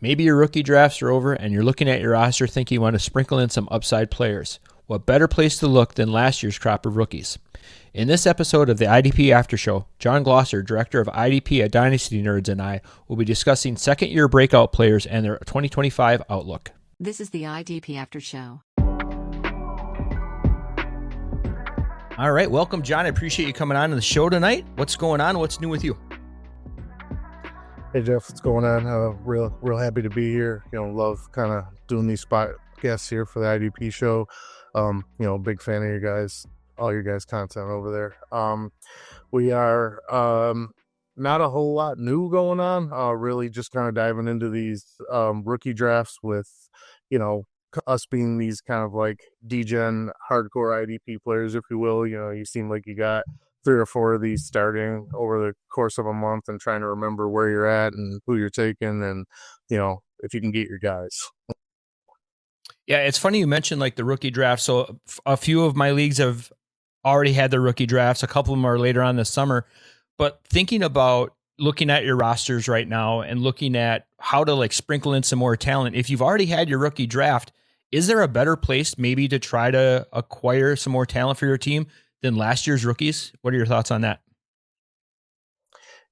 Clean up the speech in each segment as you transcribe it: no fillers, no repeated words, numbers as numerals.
Maybe your rookie drafts are over and you're looking at your roster thinking you want to sprinkle in some upside players. What better place to look than last year's crop of rookies? In this episode of the IDP After Show, Jon Glosser, director of IDP at Dynasty Nerds, and I will be discussing second-year breakout players and their 2025 outlook. This is the IDP After Show. All right, welcome, Jon. I appreciate you coming on to the show tonight. What's going on? What's new with you? Hey Jeff, what's going on? Real happy to be here. Love kind of doing these spot guests here for the IDP show. Big fan of you guys, all your guys' content over there. We are not a whole lot new going on. Really just kind of diving into these rookie drafts with, us being these kind of like DeJean hardcore IDP players, if you will. You seem like you got 3 or 4 of these starting over the course of a month and trying to remember where you're at and who you're taking and, if you can get your guys. Yeah, it's funny you mentioned like the rookie draft. So a few of my leagues have already had their rookie drafts. A couple of them are later on this summer. But thinking about looking at your rosters right now and looking at how to like sprinkle in some more talent, if you've already had your rookie draft, is there a better place maybe to try to acquire some more talent for your team than last year's rookies? What are your thoughts on that?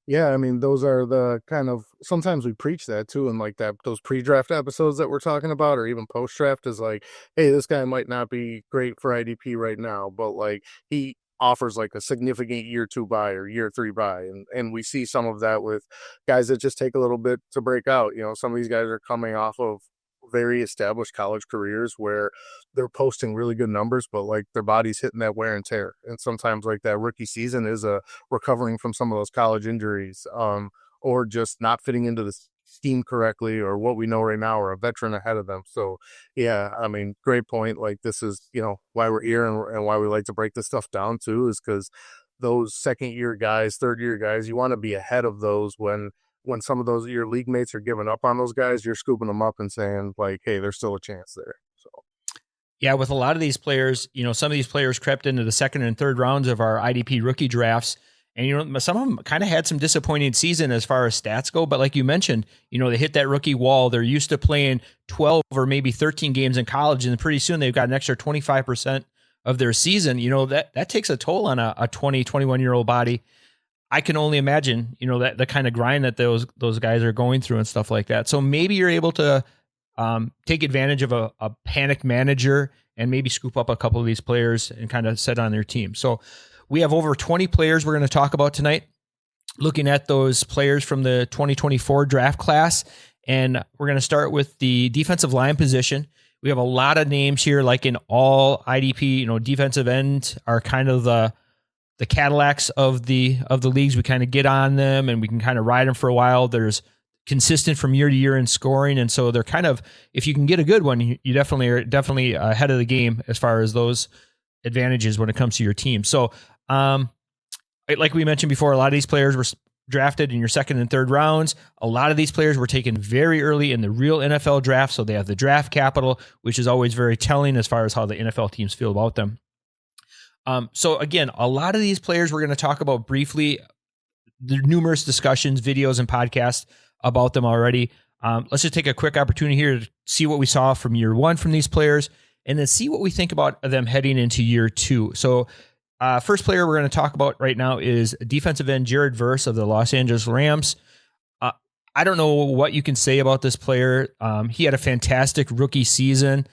Yeah, I mean, those are the kind of, sometimes we preach that too, and like those pre-draft episodes that we're talking about, or even post-draft, is like, hey, this guy might not be great for IDP right now, but like he offers like a significant year 2 buy or year 3 buy, and we see some of that with guys that just take a little bit to break out. Some of these guys are coming off of very established college careers where they're posting really good numbers, but like their body's hitting that wear and tear. And sometimes like that rookie season is recovering from some of those college injuries, or just not fitting into the scheme correctly, or what we know right now, or a veteran ahead of them. So yeah, I mean, great point. Like this is, why we're here and why we like to break this stuff down too, is because those second year guys, third year guys, you want to be ahead of those when some of those your league mates are giving up on those guys, you're scooping them up and saying like, hey, there's still a chance there. So yeah, with a lot of these players, some of these players crept into the second and third rounds of our IDP rookie drafts. And, some of them kind of had some disappointing season as far as stats go. But like you mentioned, they hit that rookie wall. They're used to playing 12 or maybe 13 games in college. And pretty soon they've got an extra 25% of their season. That takes a toll on a 20, 21-year-old body. I can only imagine, that the kind of grind that those guys are going through and stuff like that. So maybe you're able to take advantage of a panic manager and maybe scoop up a couple of these players and kind of set on their team. So we have over 20 players we're going to talk about tonight, looking at those players from the 2024 draft class. And we're going to start with the defensive line position. We have a lot of names here, like in all IDP, defensive ends are kind of the Cadillacs of the leagues. We kind of get on them and we can kind of ride them for a while. There's consistent from year to year in scoring. And so they're kind of, if you can get a good one, you definitely are ahead of the game as far as those advantages when it comes to your team. So, like we mentioned before, a lot of these players were drafted in your second and third rounds. A lot of these players were taken very early in the real NFL draft. So they have the draft capital, which is always very telling as far as how the NFL teams feel about them. So again, a lot of these players we're going to talk about briefly. There are numerous discussions, videos, and podcasts about them already. Let's just take a quick opportunity here to see what we saw from year 1 from these players, and then see what we think about them heading into year 2. So first player we're going to talk about right now is defensive end Jared Verse of the Los Angeles Rams. I don't know what you can say about this player. He had a fantastic rookie season.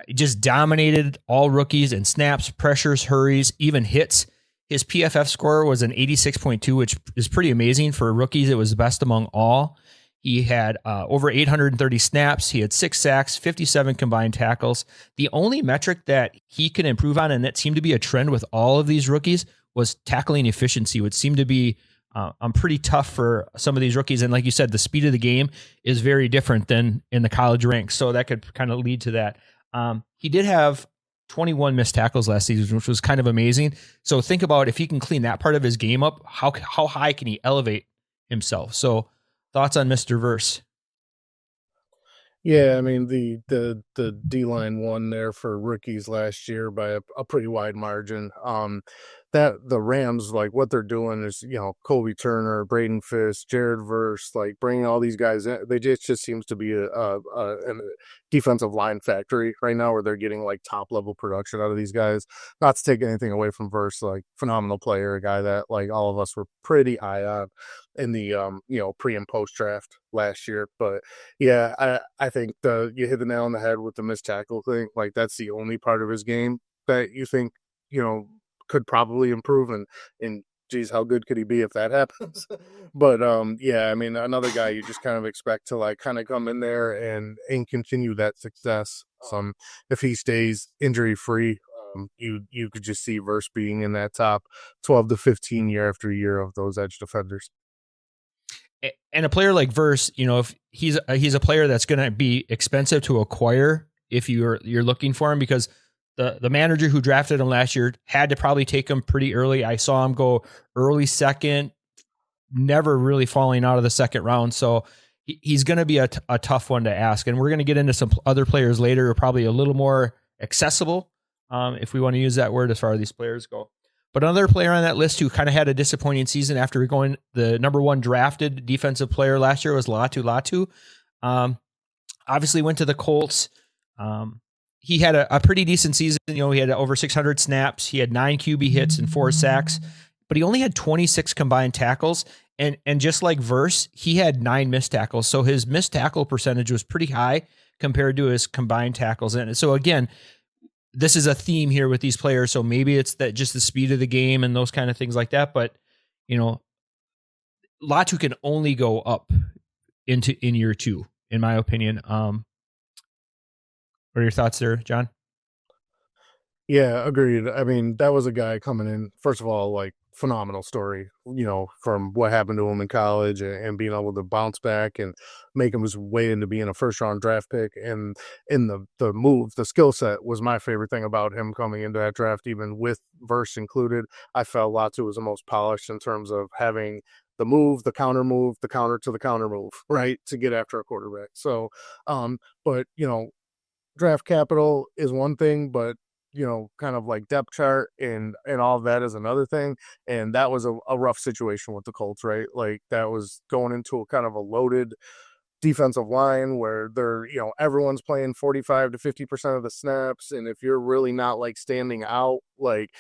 He just dominated all rookies in snaps, pressures, hurries, even hits. His PFF score was an 86.2, which is pretty amazing for rookies. It was the best among all. He had over 830 snaps. He had 6 sacks, 57 combined tackles. The only metric that he could improve on, and that seemed to be a trend with all of these rookies, was tackling efficiency, which seemed to be pretty tough for some of these rookies. And like you said, the speed of the game is very different than in the college ranks. So that could kind of lead to that. He did have 21 missed tackles last season, which was kind of amazing. So think about if he can clean that part of his game up, how high can he elevate himself? So thoughts on Mr. Verse? Yeah, I mean, the D-line won there for rookies last year by a pretty wide margin. that the Rams, like what they're doing is, Colby Turner, Braden Fiske, Jared Verse, like bringing all these guys in. They just seems to be a defensive line factory right now, where they're getting like top level production out of these guys. Not to take anything away from Verse, like phenomenal player, a guy that like all of us were pretty high on in the pre and post draft last year. But yeah, I think you hit the nail on the head with the missed tackle thing. Like that's the only part of his game that you think could probably improve, and geez, how good could he be if that happens? But yeah, I mean, another guy you just kind of expect to like kind of come in there and continue that success. If he stays injury free, you could just see Verse being in that top 12 to 15 year after year of those edge defenders. And a player like Verse, if he's a player that's going to be expensive to acquire if you're looking for him, because the manager who drafted him last year had to probably take him pretty early. I saw him go early second, never really falling out of the second round. So he's going to be a tough one to ask. And we're going to get into some other players later who are probably a little more accessible, if we want to use that word, as far as these players go. But another player on that list who kind of had a disappointing season after going the number one drafted defensive player last year was Laiatu Latu. Obviously went to the Colts. He had a pretty decent season. He had over 600 snaps. He had 9 QB hits and 4 sacks, but he only had 26 combined tackles. And just like Verse, he had 9 missed tackles. So his missed tackle percentage was pretty high compared to his combined tackles. And so again, this is a theme here with these players. So maybe it's that just the speed of the game and those kind of things like that. But, Latu can only go up in year 2, in my opinion. What are your thoughts there, John? Yeah, agreed. I mean, that was a guy coming in, first of all, like phenomenal story, from what happened to him in college and being able to bounce back and make him his way into being a first round draft pick. And in the skill set was my favorite thing about him coming into that draft, even with Verse included. I felt Latu was the most polished in terms of having the move, the counter to the counter move, right, to get after a quarterback. So, but, draft capital is one thing, but kind of like depth chart and all of that is another thing. And that was a rough situation with the Colts, right? Like that was going into a kind of a loaded defensive line where they're, everyone's playing 45 to 50% of the snaps. And if you're really not like standing out, like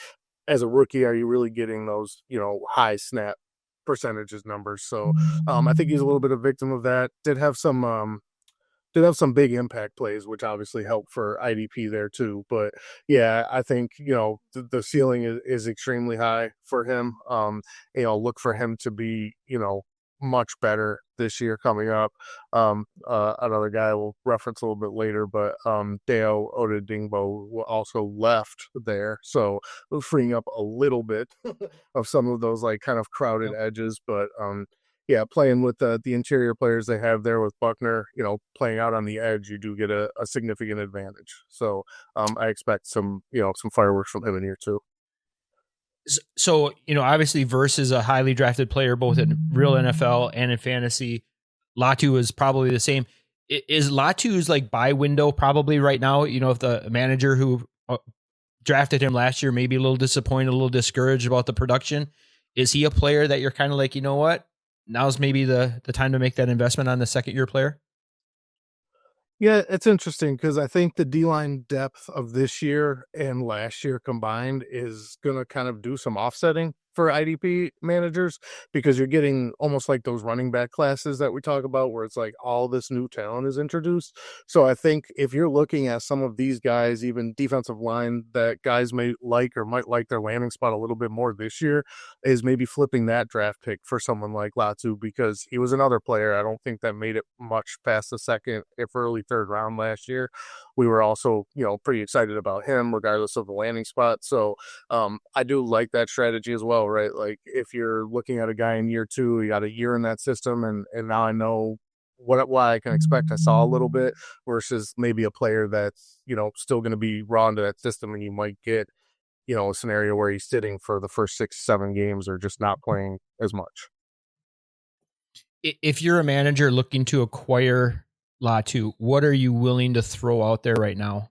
as a rookie, are you really getting those, high snap percentages numbers? So I think he's a little bit of victim of that. Did have some big impact plays, which obviously helped for IDP there too. But yeah, I think, the ceiling is extremely high for him. Look for him to be, much better this year coming up. Another guy we'll reference a little bit later, but Deo Odedingbo also left there. So freeing up a little bit of some of those like kind of crowded edges. But yeah, playing with the interior players they have there with Buckner, playing out on the edge, you do get a significant advantage. So I expect some fireworks from him in year 2. So, obviously Verse is a highly drafted player, both in real NFL and in fantasy. Latu is probably the same. Is Latu's like buy window probably right now? If the manager who drafted him last year may be a little disappointed, a little discouraged about the production, is he a player that you're kind of like, you know what? Now's maybe the time to make that investment on the second year player? Yeah, it's interesting because I think the D-line depth of this year and last year combined is going to kind of do some offsetting for IDP managers, because you're getting almost like those running back classes that we talk about where it's like all this new talent is introduced. So I think if you're looking at some of these guys, even defensive line that guys may like or might like their landing spot a little bit more this year, is maybe flipping that draft pick for someone like Latu, because he was another player I don't think that made it much past the second, if early third round last year. We were also, pretty excited about him regardless of the landing spot. So I do like that strategy as well, right? Like if you're looking at a guy in year 2, you got a year in that system, and now I know what I can expect. I saw a little bit versus maybe a player that's, still going to be raw into that system, and you might get, a scenario where he's sitting for the first 6-7 games or just not playing as much. If you're a manager looking to acquire Latu, what are you willing to throw out there right now?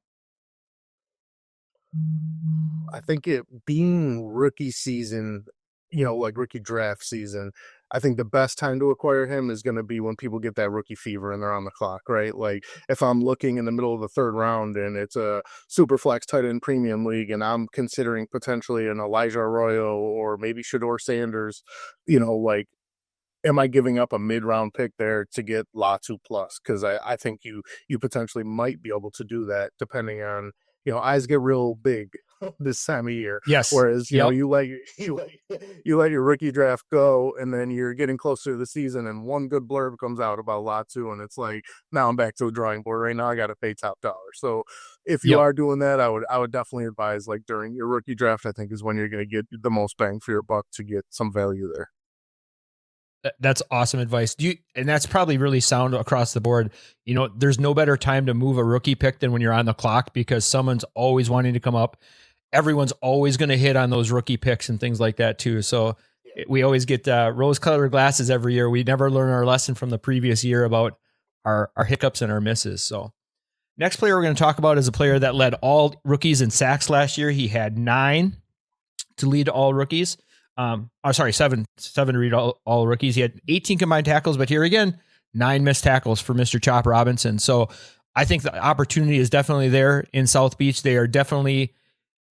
I think it being rookie season, like rookie draft season, I think the best time to acquire him is going to be when people get that rookie fever and they're on the clock, right? Like if I'm looking in the middle of the third round and it's a super flex tight end premium league and I'm considering potentially an Elijah Arroyo or maybe Shador Sanders, like, am I giving up a mid-round pick there to get Latu plus? Because I think you potentially might be able to do that depending on, eyes get real big this time of year. Yes. Whereas, Yep. you let your rookie draft go and then you're getting closer to the season and one good blurb comes out about Latu and it's like, now I'm back to the drawing board. Right now I got to pay top dollar. So if you are doing that, I would definitely advise like during your rookie draft, I think is when you're going to get the most bang for your buck to get some value there. That's awesome advice. And that's probably really sound across the board. There's no better time to move a rookie pick than when you're on the clock because someone's always wanting to come up. Everyone's always going to hit on those rookie picks and things like that too. So we always get rose-colored glasses every year. We never learn our lesson from the previous year about our hiccups and our misses. So next player we're going to talk about is a player that led all rookies in sacks last year. He had 9 to lead all rookies. 7 to read all rookies. He had 18 combined tackles, but here again, 9 missed tackles for Mr. Chop Robinson. So I think the opportunity is definitely there in South Beach. They are definitely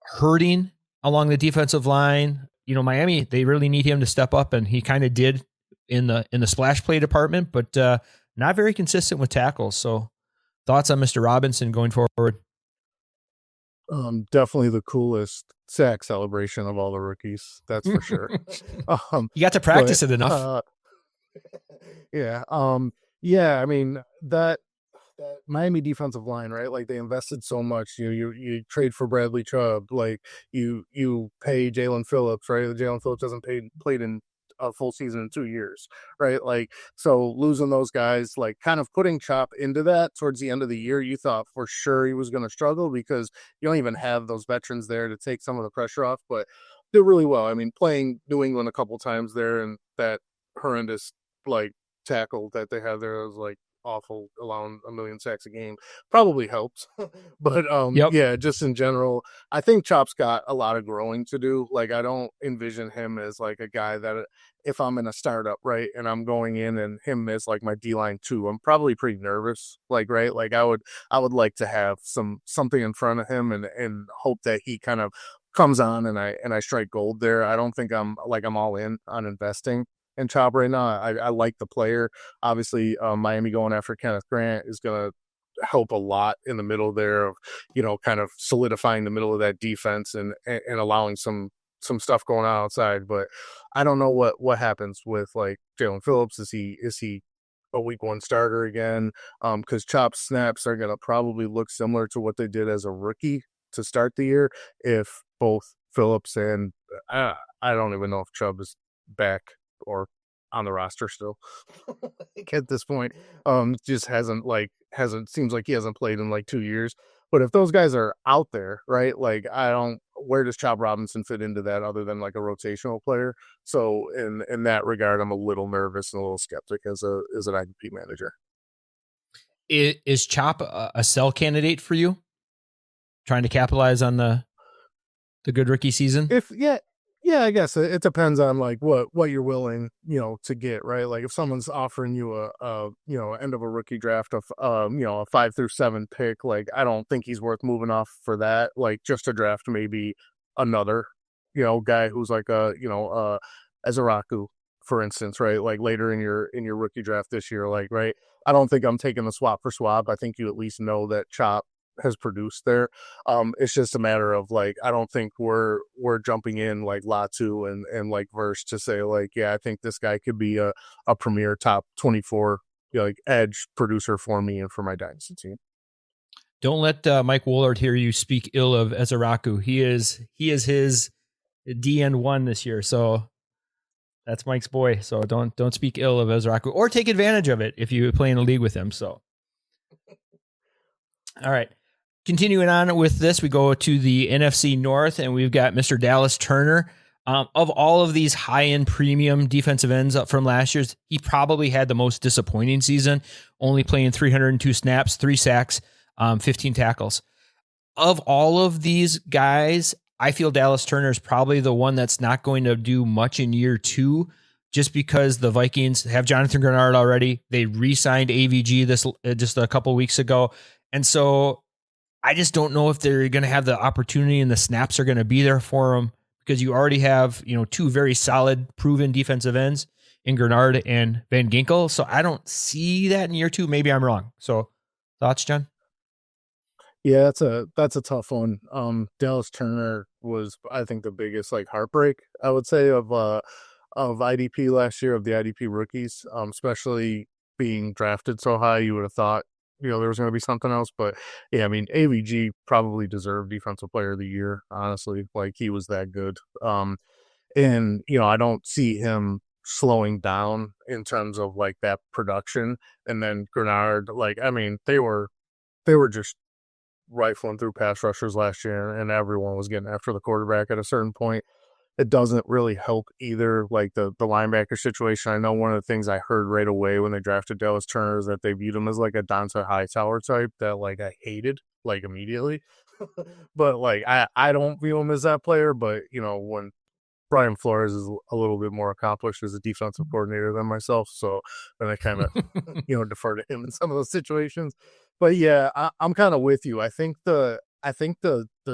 hurting along the defensive line. Miami, they really need him to step up, and he kind of did in the splash play department, but not very consistent with tackles. So thoughts on Mr. Robinson going forward? Definitely the coolest sack celebration of all the rookies. That's for sure. You got to practice it enough. Yeah. Yeah. I mean that Miami defensive line, right? Like they invested so much. You trade for Bradley Chubb, like you pay Jalen Phillips, right? Jalen Phillips hasn't played in a full season in 2 years, right? Like, so losing those guys, like kind of putting Chop into that towards the end of the year, you thought for sure he was going to struggle because you don't even have those veterans there to take some of the pressure off, but did really well. I mean, playing New England a couple times there and that horrendous like tackle that they had there was like awful, allowing 1 million sacks a game probably helps. But yeah, just in general, I think Chop's got a lot of growing to do. Like I don't envision him as like a guy that if I'm in a startup, right, and I'm going in and him as like my D-line 2, I'm probably pretty nervous. Like, right, like I would like to have something in front of him and hope that he kind of comes on and I strike gold there. I don't think I'm all in on investing in Chop right now. I like the player. Obviously, Miami going after Kenneth Grant is going to help a lot in the middle there of, kind of solidifying the middle of that defense and allowing some stuff going on outside. But I don't know what happens with like Jalen Phillips. Is he a week 1 starter again? Because Chop's snaps are going to probably look similar to what they did as a rookie to start the year. If both Phillips and I don't even know if Chubb is back or on the roster still at this point. Just seems like he hasn't played in like 2 years. But if those guys are out there, right, like where does Chop Robinson fit into that other than like a rotational player? So in that regard, I'm a little nervous and a little skeptic as an IDP manager. Is Chop a sell candidate for you? Trying to capitalize on the good rookie season? Yeah, I guess it depends on like what you're willing, to get, right? Like if someone's offering you a end of a rookie draft of a 5 through 7 pick, like I don't think he's worth moving off for that. Like just to draft maybe another, guy who's like Ezeraku, for instance, right? Like later in your rookie draft this year, like, right? I don't think I'm taking the swap for swap. I think you at least know that Chop has produced there. It's just a matter of like, I don't think we're jumping in like Latu and like Verse to say like, yeah, I think this guy could be a premier top 24 like edge producer for me and for my dynasty team. Don't let Mike Woolard hear you speak ill of Ezeraku. He is his DN1 this year, so that's Mike's boy. So don't speak ill of Ezeraku or take advantage of it if you play in a league with him. So, all right. Continuing on with this, we go to the NFC North, and we've got Mr. Dallas Turner. Of all of these high-end premium defensive ends up from last year's, he probably had the most disappointing season, only playing 302 snaps, 3 sacks, 15 tackles. Of all of these guys, I feel Dallas Turner is probably the one that's not going to do much in year 2, just because the Vikings have Jonathan Grenard already. They re-signed AVG this just a couple weeks ago. And so I just don't know if they're going to have the opportunity and the snaps are going to be there for them, because you already have, 2 very solid, proven defensive ends in Grenard and Van Ginkel. So I don't see that in year 2. Maybe I'm wrong. So thoughts, John? Yeah, that's a tough one. Dallas Turner was, I think, the biggest like heartbreak, I would say, of IDP last year, of the IDP rookies, especially being drafted so high. You would have thought, there was going to be something else, but yeah, I mean, AVG probably deserved Defensive Player of the Year. Honestly, like, he was that good. And I don't see him slowing down in terms of like that production. And then Grenard, like, I mean, they were just rifling through pass rushers last year, and everyone was getting after the quarterback at a certain point. It doesn't really help either, like the linebacker situation. I know one of the things I heard right away when they drafted Dallas Turner is that they viewed him as like a Dante Hightower type that like I hated like immediately. But like I don't view him as that player. But when Brian Flores is a little bit more accomplished as a defensive coordinator than myself, so then I kind of defer to him in some of those situations. But yeah, I'm kind of with you. I think the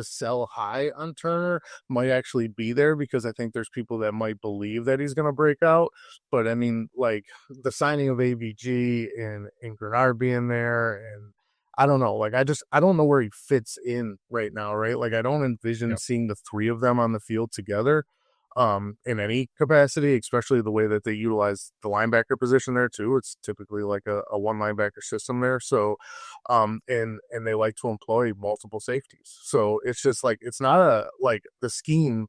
sell high on Turner might actually be there, because I think there's people that might believe that he's going to break out. But I mean, like, the signing of AVG and Grenard being there, and I don't know, like, I don't know where he fits in right now, right? Like, I don't envision seeing the 3 of them on the field together in any capacity, especially the way that they utilize the linebacker position there too. It's typically like a one linebacker system there. So and they like to employ multiple safeties. So it's just like, it's not like the scheme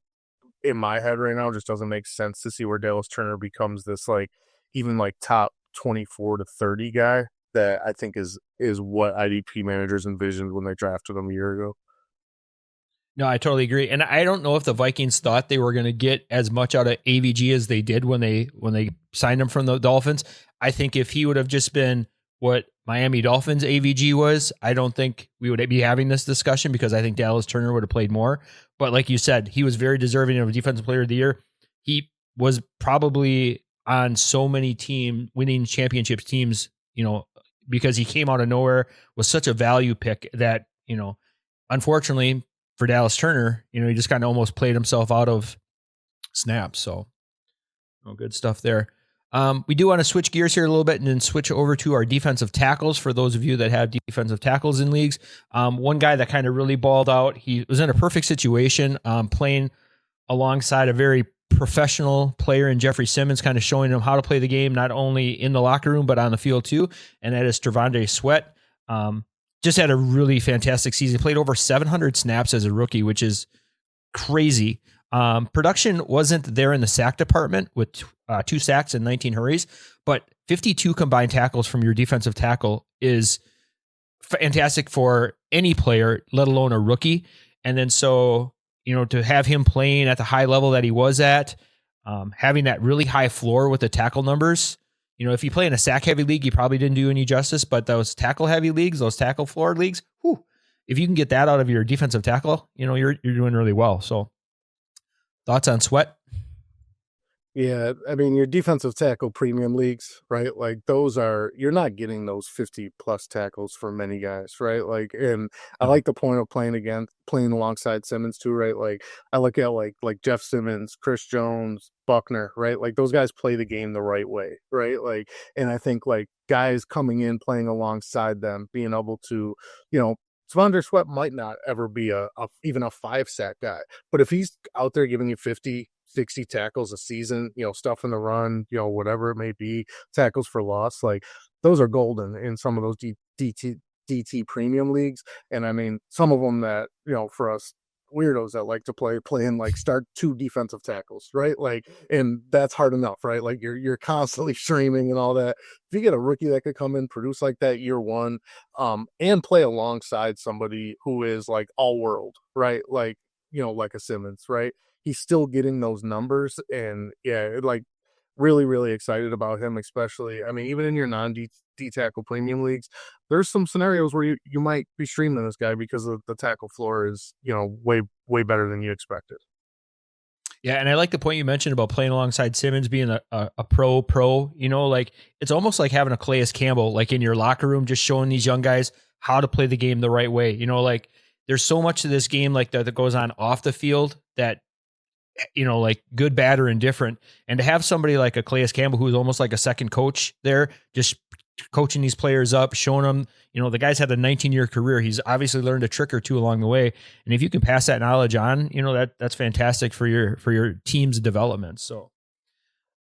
in my head right now just doesn't make sense to see where Dallas Turner becomes this like even like top 24 to 30 guy that I think is what IDP managers envisioned when they drafted him a year ago. No, I totally agree. And I don't know if the Vikings thought they were going to get as much out of AVG as they did when they signed him from the Dolphins. I think if he would have just been what Miami Dolphins AVG was, I don't think we would be having this discussion, because I think Dallas Turner would have played more. But like you said, he was very deserving of a Defensive Player of the Year. He was probably on so many winning championship teams, because he came out of nowhere, was such a value pick that, unfortunately for Dallas Turner, he just kind of almost played himself out of snaps. So, good stuff there. We do want to switch gears here a little bit and then switch over to our defensive tackles for those of you that have defensive tackles in leagues. One guy that kind of really balled out, he was in a perfect situation, playing alongside a very professional player in Jeffrey Simmons, kind of showing him how to play the game, not only in the locker room, but on the field too. And that is Trevon Sweat. Just had a really fantastic season. Played over 700 snaps as a rookie, which is crazy. Production wasn't there in the sack department with 2 sacks and 19 hurries, but 52 combined tackles from your defensive tackle is fantastic for any player, let alone a rookie. And then so, to have him playing at the high level that he was at, having that really high floor with the tackle numbers. If you play in a sack heavy league, you probably didn't do any justice, but those tackle heavy leagues, those tackle floor leagues, if you can get that out of your defensive tackle, you're doing really well. So thoughts on Sweat? Yeah, I mean, your defensive tackle premium leagues, right? Like, you're not getting those 50 plus tackles for many guys, right? Like, and I like the point of playing alongside Simmons too, right? Like, I look at like Jeff Simmons, Chris Jones, Buckner, right? Like, those guys play the game the right way, right? Like, and I think like guys coming in, playing alongside them, being able to, Devondre Sweat might not ever be even a 5 sack guy, but if he's out there giving you 50, 60 tackles a season, stuff in the run, whatever it may be, tackles for loss, like, those are golden in some of those DT premium leagues. And I mean, some of them that, for us weirdos that like to play in like start 2 defensive tackles, right? Like, and that's hard enough, right? Like, you're constantly streaming and all that. If you get a rookie that could come in, produce like that year one, and play alongside somebody who is like all world, right? Like, like a Simmons, right? He's still getting those numbers, and yeah, like, really, really excited about him, especially, I mean, even in your D tackle premium leagues, there's some scenarios where you might be streaming this guy because the tackle floor is, way better than you expected. Yeah, and I like the point you mentioned about playing alongside Simmons being a pro, like it's almost like having a Calais Campbell like in your locker room, just showing these young guys how to play the game the right way. Like there's so much to this game like that goes on off the field that, like good, bad, or indifferent. And to have somebody like a Calais Campbell, who's almost like a second coach there, just coaching these players up, showing them, the guy's had a 19-year career. He's obviously learned a trick or two along the way. And if you can pass that knowledge on, that's fantastic for your team's development. So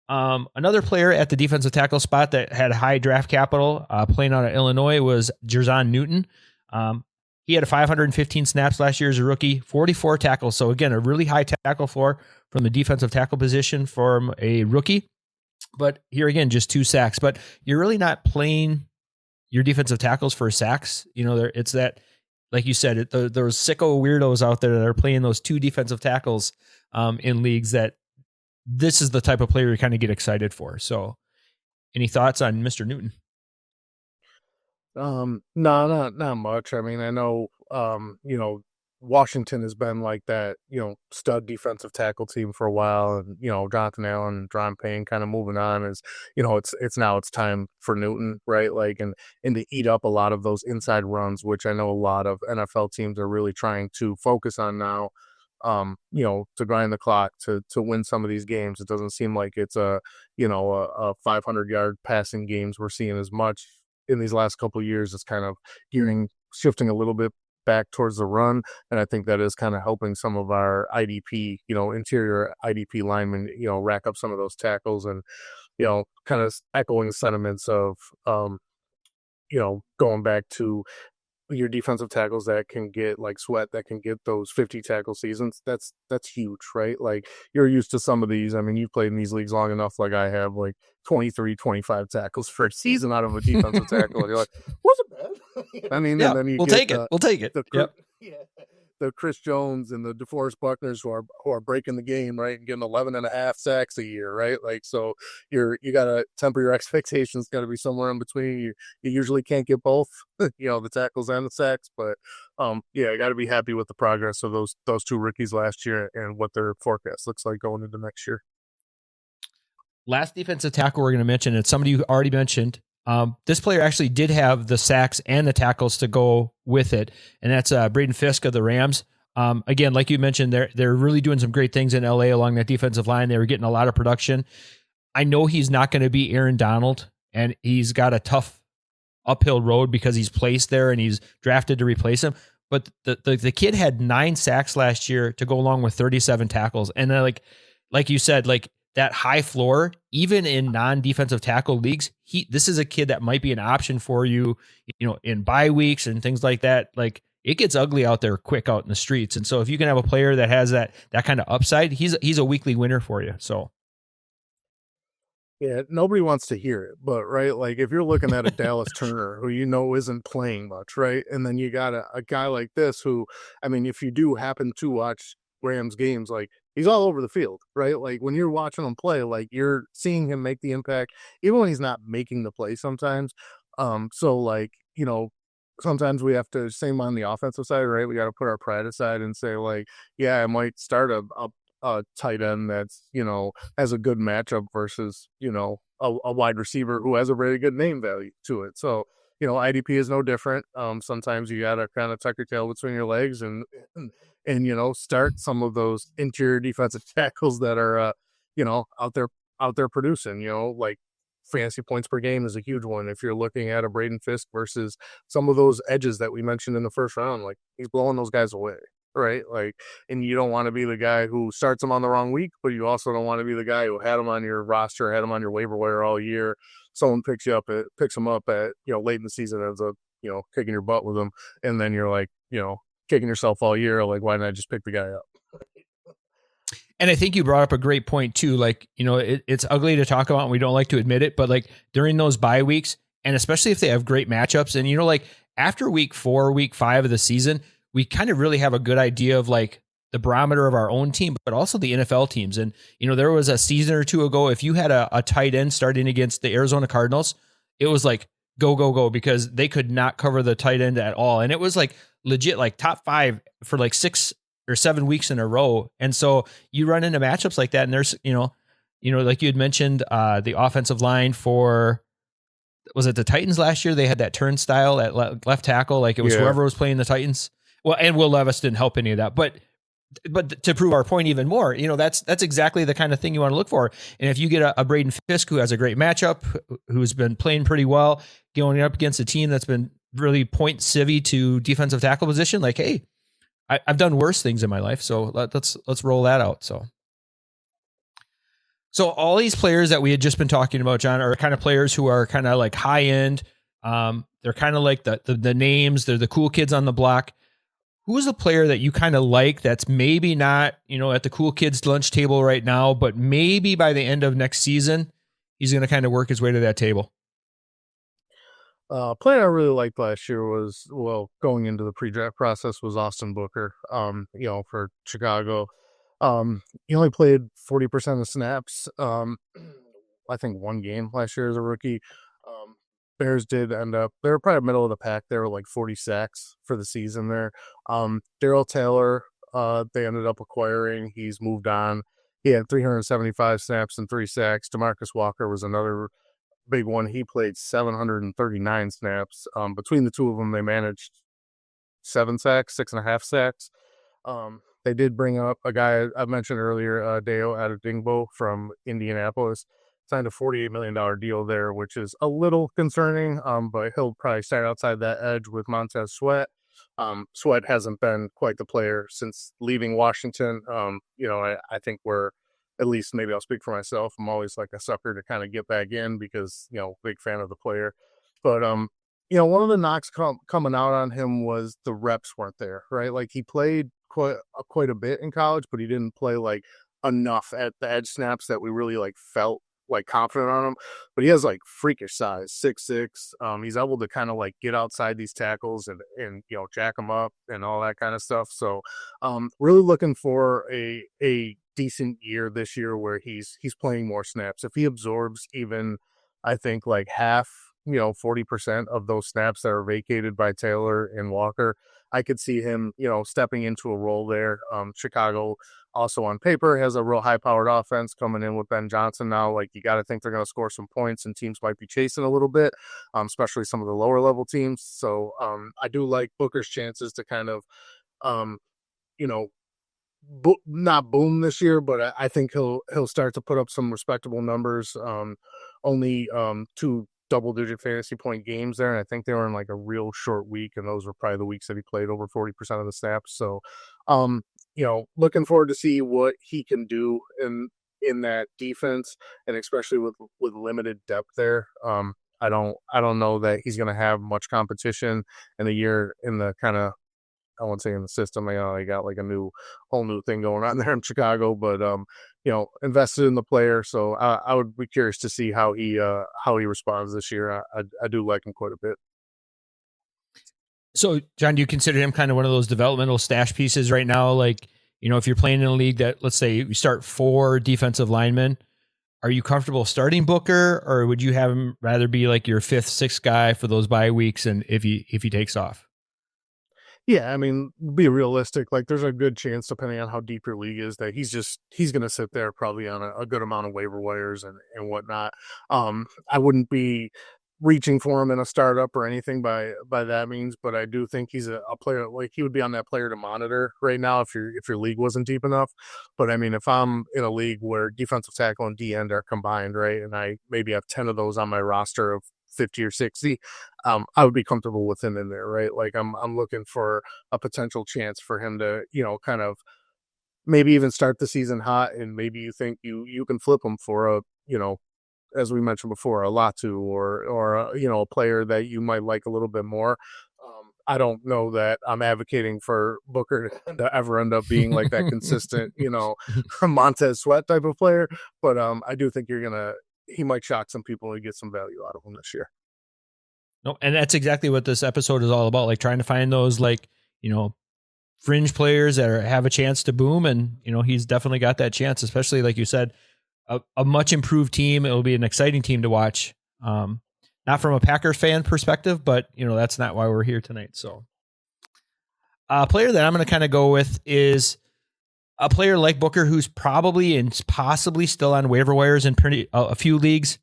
another player at the defensive tackle spot that had high draft capital playing out of Illinois was Jer'Zhan Newton. He had 515 snaps last year as a rookie, 44 tackles. So again, a really high tackle floor from the defensive tackle position from a rookie. But here again, just 2 sacks. But you're really not playing your defensive tackles for sacks. It's that, like you said, there's sicko weirdos out there that are playing those 2 defensive tackles in leagues that this is the type of player you kind of get excited for. So any thoughts on Mr. Newton? No, not much. I mean, I know, Washington has been like that, stud defensive tackle team for a while, and Jonathan Allen and Dron Payne kind of moving on is, it's time for Newton, right? Like, and to eat up a lot of those inside runs, which I know a lot of NFL teams are really trying to focus on now. To grind the clock to win some of these games. It doesn't seem like it's a 500-yard passing games we're seeing as much in these last couple of years. It's kind of shifting a little bit back towards the run, and I think that is kind of helping some of our IDP, interior IDP linemen, rack up some of those tackles, and kind of echoing sentiments of going back to your defensive tackles that can get like Sweat, that can get those 50 tackle seasons. That's huge, right? Like you're used to some of these. I mean, you've played in these leagues long enough, like I have, like 23, 25 tackles for a season out of a defensive tackle. And you're like, wasn't bad. I mean, yeah, and then we'll take it. We'll take it. The Chris Jones and the DeForest Buckners who are breaking the game, right, and getting 11.5 sacks a year, right? Like, so you gotta temper your expectations. Got to be somewhere in between. You usually can't get both, the tackles and the sacks, but I got to be happy with the progress of those 2 rookies last year and what their forecast looks like going into next year. Last defensive tackle we're going to mention, it's somebody you already mentioned. This player actually did have the sacks and the tackles to go with it, and that's Braden Fiske of the Rams. Again, like you mentioned, they're really doing some great things in LA along that defensive line. They were getting a lot of production. I know he's not going to be Aaron Donald, and he's got a tough uphill road because he's placed there and he's drafted to replace him. But the kid had 9 sacks last year to go along with 37 tackles, and then like you said, like that high floor, even in non-defensive tackle leagues, this is a kid that might be an option for you, in bye weeks and things like that. Like it gets ugly out there quick out in the streets. And so if you can have a player that has that kind of upside, he's a weekly winner for you. So. Yeah, nobody wants to hear it, but right, like if you're looking at a Dallas Turner who isn't playing much, right, and then you got a guy like this who, I mean, if you do happen to watch Rams games, like he's all over the field, right? Like when you're watching him play, like you're seeing him make the impact, even when he's not making the play sometimes. So like, sometimes we have to, same on the offensive side, right? We got to put our pride aside and say like, yeah, I might start a tight end that's, has a good matchup versus, a wide receiver who has a very good name value to it. So, IDP is no different. Sometimes you got to kind of tuck your tail between your legs and start some of those interior defensive tackles that are, out there producing, like fantasy points per game is a huge one. If you're looking at a Braden Fiske versus some of those edges that we mentioned in the first round, like he's blowing those guys away. Right. Like, and you don't want to be the guy who starts them on the wrong week, but you also don't want to be the guy who had them on your roster, had them on your waiver wire all year. Someone picks them up at, late in the season as a, kicking your butt with them. And then you're like, kicking yourself all year. Like, why didn't I just pick the guy up? And I think you brought up a great point too. Like, it's ugly to talk about and we don't like to admit it, but like during those bye weeks, and especially if they have great matchups and, like after week 4, week 5 of the season, we kind of really have a good idea of like the barometer of our own team, but also the NFL teams. And, there was a season or two ago, if you had a tight end starting against the Arizona Cardinals, it was like go, because they could not cover the tight end at all. And it was like legit, like top 5 for like 6 or 7 weeks in a row. And so you run into matchups like that. And there's, like you had mentioned, the offensive line for, was it the Titans last year? They had that turnstile at left tackle. Like it was whoever was playing the Titans. Well, and Will Levis didn't help any of that, but to prove our point even more, that's exactly the kind of thing you want to look for. And if you get a Braden Fiske who has a great matchup, who's been playing pretty well, going up against a team that's been really point civvy to defensive tackle position, like, hey, I've done worse things in my life, so let's roll that out. So all these players that we had just been talking about, John, are kind of players who are kind of like high end. They're kind of like the names. They're the cool kids on the block. Who's a player that you kind of like that's maybe not, at the cool kids lunch table right now, but maybe by the end of next season, he's going to kind of work his way to that table? Player I really liked last year was, going into the pre-draft process, was Austin Booker, for Chicago. He only played 40% of snaps. I think one game last year as a rookie. Bears did end up, they were probably middle of the pack. They were like 40 sacks for the season there. Darrell Taylor, they ended up acquiring. He's moved on. He had 375 snaps and 3 sacks. DeMarcus Walker was another big one. He played 739 snaps. Between the two of them, they managed 7 sacks, 6.5 sacks. They did bring up a guy I mentioned earlier, Deo Adedingbo from Indianapolis. Signed a $48 million deal there, which is a little concerning, but he'll probably start outside that edge with Montez Sweat. Sweat hasn't been quite the player since leaving Washington. I think we're, at least maybe I'll speak for myself, I'm always like a sucker to kind of get back in because, big fan of the player. But, one of the knocks coming out on him was the reps weren't there, right? Like he played quite a bit in college, but he didn't play like enough at the edge snaps that we really like felt like confident on him. But he has like freakish size, 6'6". He's able to kind of like get outside these tackles and jack them up and all that kind of stuff. So really looking for a decent year this year where he's playing more snaps. If he absorbs even, I think, like half, 40% of those snaps that are vacated by Taylor and Walker, I could see him, stepping into a role there. Chicago also on paper has a real high-powered offense coming in with Ben Johnson now. Like, you got to think they're going to score some points, and teams might be chasing a little bit, especially some of the lower-level teams. So I do like Booker's chances to kind of, not boom this year, but I think he'll start to put up some respectable numbers. Only 2 double-digit fantasy point games there, and I think they were in like a real short week, and those were probably the weeks that he played over 40% of the snaps. So, looking forward to see what he can do in that defense, and especially with limited depth there. I don't know that he's going to have much competition in the year in the kind of, I won't say in the system. They got like a whole new thing going on there in Chicago, but invested in the player. So I would be curious to see how he responds this year. I do like him quite a bit. So, John, do you consider him kind of one of those developmental stash pieces right now? Like, if you're playing in a league that, let's say you start 4 defensive linemen, are you comfortable starting Booker, or would you have him rather be like your 5th, 6th guy for those bye weeks and if he takes off? Yeah, I mean, be realistic. Like, there's a good chance, depending on how deep your league is, that he's going to sit there probably on a good amount of waiver wires and whatnot. I wouldn't be reaching for him in a startup or anything by that means, but I do think he's a player, like he would be on that player to monitor right now if your league wasn't deep enough. But I mean, if I'm in a league where defensive tackle and D end are combined, right, and I maybe have 10 of those on my roster of 50 or 60, I would be comfortable with him in there, right? Like I'm looking for a potential chance for him to, kind of maybe even start the season hot, and maybe you think you can flip him for a, as we mentioned before, a Latu or a player that you might like a little bit more. I don't know that I'm advocating for Booker to ever end up being like that consistent, Montez Sweat type of player, but I do think he might shock some people and get some value out of him this year. No, and that's exactly what this episode is all about. Like trying to find those, like, fringe players that have a chance to boom. And, he's definitely got that chance, especially like you said, a much improved team. It'll be an exciting team to watch. Now not from a Packers fan perspective, but that's not why we're here tonight. So a player that I'm going to kind of go with is a player like Booker, who's probably and possibly still on waiver wires in a few leagues.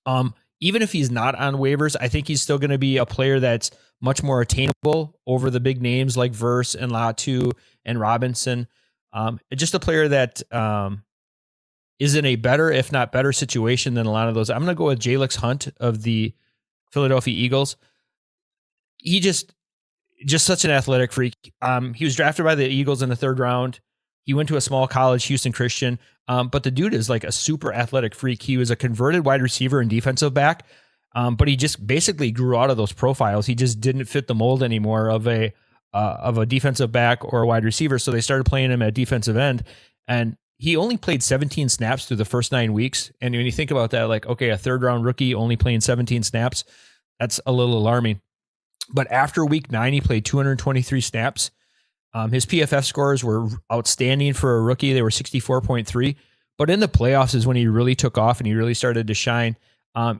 Even if he's not on waivers, I think he's still going to be a player that's much more attainable over the big names like Verse and Latu and Robinson. Just a player that is in a better, if not better, situation than a lot of those. I'm going to go with Jaylx Hunt of the Philadelphia Eagles. He just such an athletic freak. He was drafted by the Eagles in the 3rd round. He went to a small college, Houston Christian. But the dude is like a super athletic freak. He was a converted wide receiver and defensive back. But he just basically grew out of those profiles. He just didn't fit the mold anymore of a defensive back or a wide receiver. So they started playing him at defensive end, and he only played 17 snaps through the first 9 weeks. And when you think about that, like, okay, a 3rd round rookie only playing 17 snaps, that's a little alarming. But after week 9, he played 223 snaps. His PFF scores were outstanding for a rookie. They were 64.3. But in the playoffs is when he really took off and he really started to shine.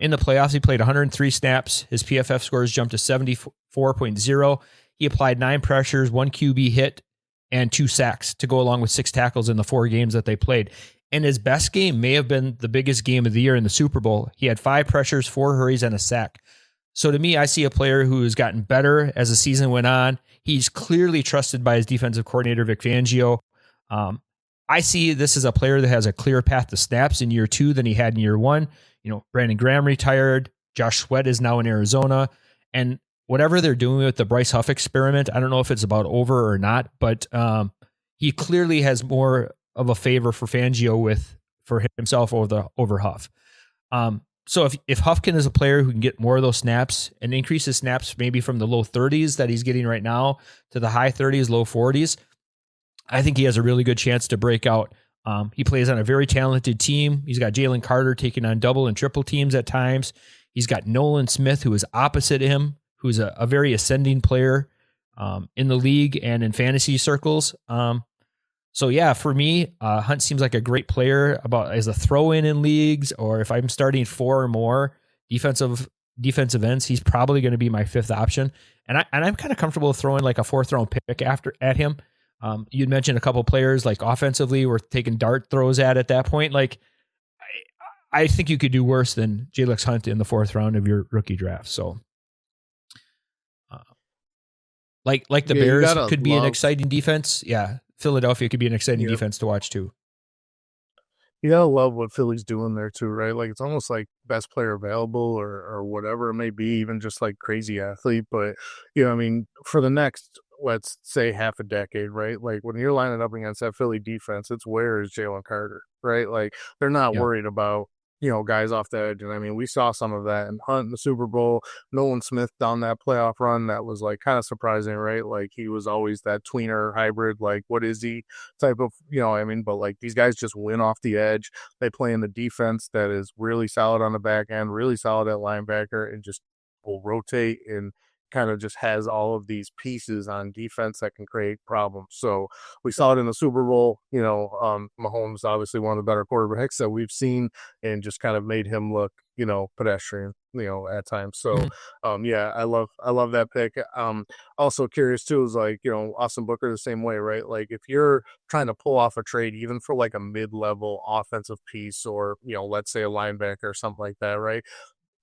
In the playoffs, he played 103 snaps. His PFF scores jumped to 74.0. He applied 9 pressures, 1 QB hit, and 2 sacks to go along with 6 tackles in the 4 games that they played. And his best game may have been the biggest game of the year in the Super Bowl. He had 5 pressures, 4 hurries, and a sack. So to me, I see a player who has gotten better as the season went on. He's clearly trusted by his defensive coordinator, Vic Fangio. I see this as a player that has a clear path to snaps in year 2 than he had in year 1. Brandon Graham retired. Josh Sweat is now in Arizona. And whatever they're doing with the Bryce Huff experiment, I don't know if it's about over or not, but he clearly has more of a favor for Fangio for himself over Huff. So if Huffkin is a player who can get more of those snaps and increase his snaps maybe from the low 30s that he's getting right now to the high 30s, low 40s, I think he has a really good chance to break out. He plays on a very talented team. He's got Jalen Carter taking on double and triple teams at times. He's got Nolan Smith, who is opposite him, who's a very ascending player in the league and in fantasy circles. So yeah, for me, Hunt seems like a great player as a throw-in in leagues, or if I'm starting 4 or more defensive ends, he's probably going to be my 5th option. And I'm kind of comfortable throwing like a 4th round pick at him. You'd mentioned a couple players like offensively we're taking dart throws at that point. Like I think you could do worse than Jaylx Hunt in the 4th round of your rookie draft. So like the Bears could be an exciting defense. Yeah. Philadelphia could be an exciting defense to watch too. You gotta love what Philly's doing there too, right? Like it's almost like best player available or whatever it may be, even just like crazy athlete. But I mean, for the next, let's say half a decade, right? Like when you're lining up against that Philly defense, it's where is Jalen Carter, right? Like they're not worried about guys off the edge. And I mean, we saw some of that in Hunt in the Super Bowl. Nolan Smith down that playoff run, that was like kind of surprising, right? Like he was always that tweener hybrid, like what is he type of, but like these guys just win off the edge. They play in the defense that is really solid on the back end, really solid at linebacker, and just will rotate and kind of just has all of these pieces on defense that can create problems. So we saw it in the Super Bowl. Mahomes obviously one of the better quarterbacks that we've seen, and just kind of made him look pedestrian at times. So I love that pick. Also curious too is like Austin Booker the same way, right? Like if you're trying to pull off a trade even for like a mid-level offensive piece, or let's say a linebacker or something like that, right?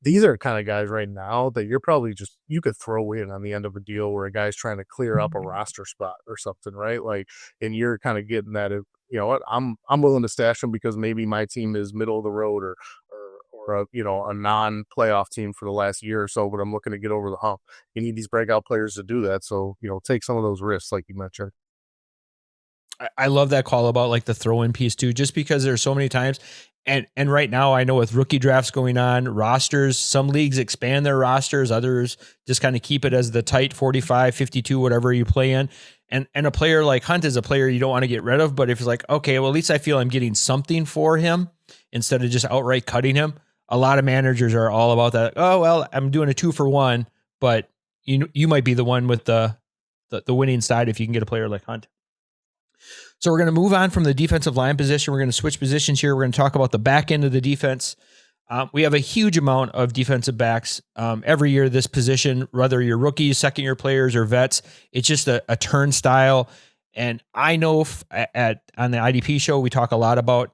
These are kind of guys right now that you're probably you could throw in on the end of a deal where a guy's trying to clear up a roster spot or something, right? Like, and you're kind of getting that, what, I'm willing to stash him because maybe my team is middle of the road or a non-playoff team for the last year or so, but I'm looking to get over the hump. You need these breakout players to do that. So, take some of those risks like you mentioned. I love that call about like the throw-in piece too, just because there's so many times. And right now I know with rookie drafts going on, rosters, some leagues expand their rosters, others just kind of keep it as the tight 45, 52, whatever you play in. And a player like Hunt is a player you don't want to get rid of, but if it's like, okay, well, at least I feel I'm getting something for him instead of just outright cutting him. A lot of managers are all about that. Oh, well, I'm doing a 2-for-1, but you might be the one with the winning side if you can get a player like Hunt. So we're going to move on from the defensive line position. We're going to switch positions here. We're going to talk about the back end of the defense. We have a huge amount of defensive backs every year. This position, whether you're rookies, second year players, or vets, it's just a turnstile. And I know on the IDP show, we talk a lot about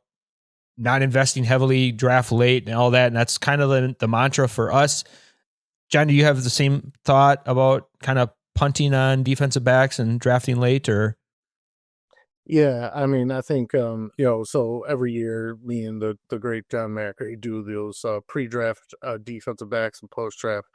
not investing heavily, draft late, and all that. And that's kind of the mantra for us. John, do you have the same thought about kind of punting on defensive backs and drafting late, or? Yeah, I mean, I think so every year, me and the great John Macri do those pre-draft defensive backs and post-draft,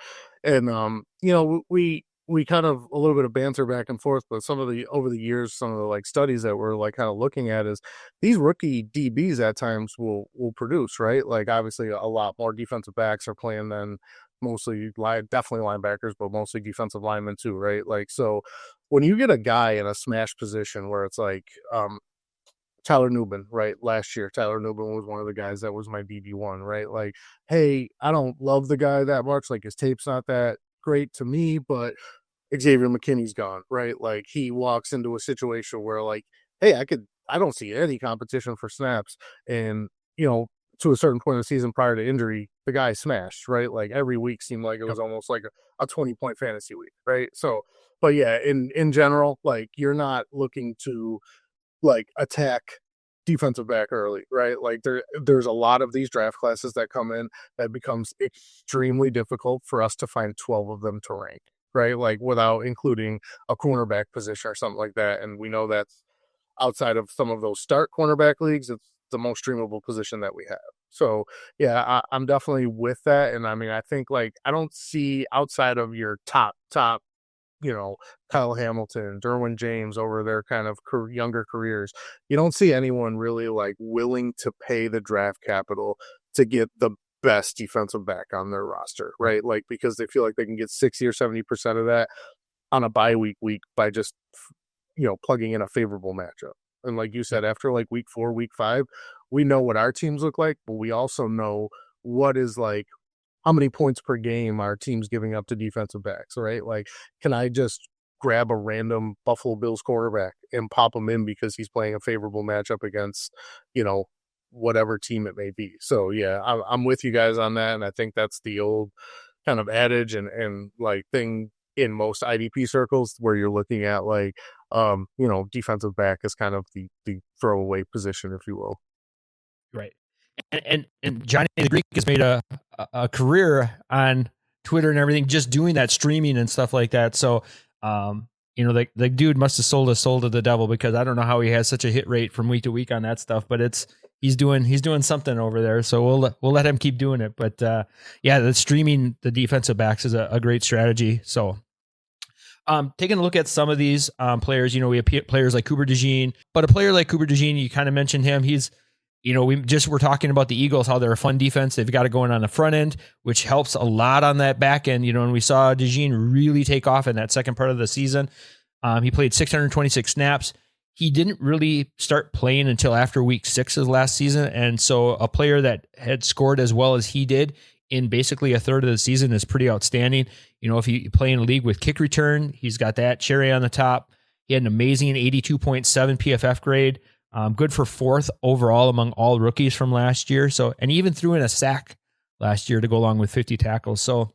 and we kind of a little bit of banter back and forth, but some of the over the years, some of the like studies that we're like kind of looking at is these rookie DBs at times will produce, right? Like obviously a lot more defensive backs are playing than definitely linebackers, but mostly defensive linemen too, right? Like so when you get a guy in a smash position where it's like Tyler Nubin, right? Last year, Tyler Nubin was one of the guys that was my DB1, right? Like, hey, I don't love the guy that much. Like his tape's not that great to me, but Xavier McKinney's gone, right? Like he walks into a situation where like, hey, I don't see any competition for snaps. And, to a certain point of the season prior to injury, the guy smashed, right? Like every week seemed like it was almost like a 20-point fantasy week, right? So, but yeah, in general, like you're not looking to like attack defensive back early, right? Like there's a lot of these draft classes that come in that becomes extremely difficult for us to find 12 of them to rank, right? Like without including a cornerback position or something like that. And we know that's outside of some of those start cornerback leagues, it's the most streamable position that we have. So yeah, I'm definitely with that. And I mean, I think like I don't see outside of your top, Kyle Hamilton, Derwin James over their kind of younger careers, you don't see anyone really like willing to pay the draft capital to get the best defensive back on their roster, right? Like because they feel like they can get 60 or 70% of that on a bye week by just plugging in a favorable matchup. And like you said, after like week 4, week 5, we know what our teams look like, but we also know what is like how many points per game our team's giving up to defensive backs, right? Like, can I just grab a random Buffalo Bills quarterback and pop him in because he's playing a favorable matchup against, whatever team it may be? So yeah, I'm with you guys on that. And I think that's the old kind of adage and like thing in most IDP circles where you're looking at like, defensive back is kind of the throwaway position, if you will. Right. And Johnny the Greek has made a career on Twitter and everything, just doing that streaming and stuff like that. So, the dude must have sold his soul to the devil, because I don't know how he has such a hit rate from week to week on that stuff, but he's doing something over there. So we'll let him keep doing it. But the streaming the defensive backs is a great strategy. So taking a look at some of these players, we have players like Cooper DeJean, but a player like Cooper DeJean, you kind of mentioned him. He's, we're talking about the Eagles, how they're a fun defense. They've got it going on the front end, which helps a lot on that back end. And we saw DeJean really take off in that second part of the season. He played 626 snaps. He didn't really start playing until after week 6 of last season. And so a player that had scored as well as he did in basically a third of the season is pretty outstanding. If you play in a league with kick return, he's got that cherry on the top. He had an amazing 82.7 PFF grade. Good for 4th overall among all rookies from last year. So, and he even threw in a sack last year to go along with 50 tackles. So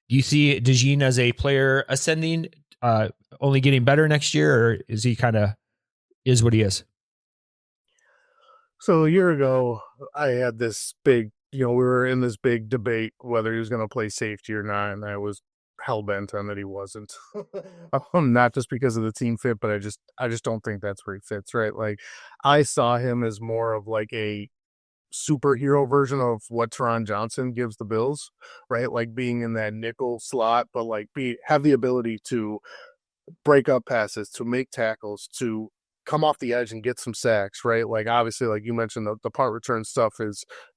do you see DeJean as a player ascending, only getting better next year, or is he kind of is what he is? So a year ago, I had this big, we were in this big debate whether he was going to play safety or not, and I was hell bent on that he wasn't. Not just because of the team fit, but I just don't think that's where he fits, right? Like I saw him as more of like a superhero version of what Teron Johnson gives the Bills, right? Like being in that nickel slot, but like have the ability to break up passes, to make tackles, to come off the edge and get some sacks, right? Like obviously, like you mentioned, the punt return stuff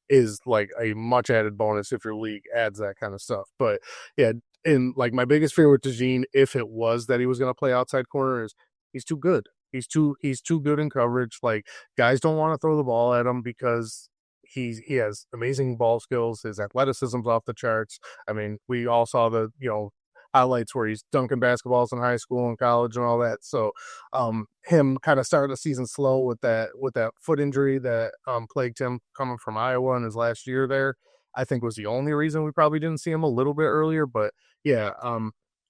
is like a much added bonus if your league adds that kind of stuff. But yeah, and like my biggest fear with DeJean, if it was that he was going to play outside corner, is he's too good. He's too good in coverage. Like guys don't want to throw the ball at him because he has amazing ball skills. His athleticism's off the charts. I mean, we all saw the highlights where he's dunking basketballs in high school and college and all that. So him kind of started the season slow with that foot injury that plagued him coming from Iowa in his last year there, I think was the only reason we probably didn't see him a little bit earlier. But yeah,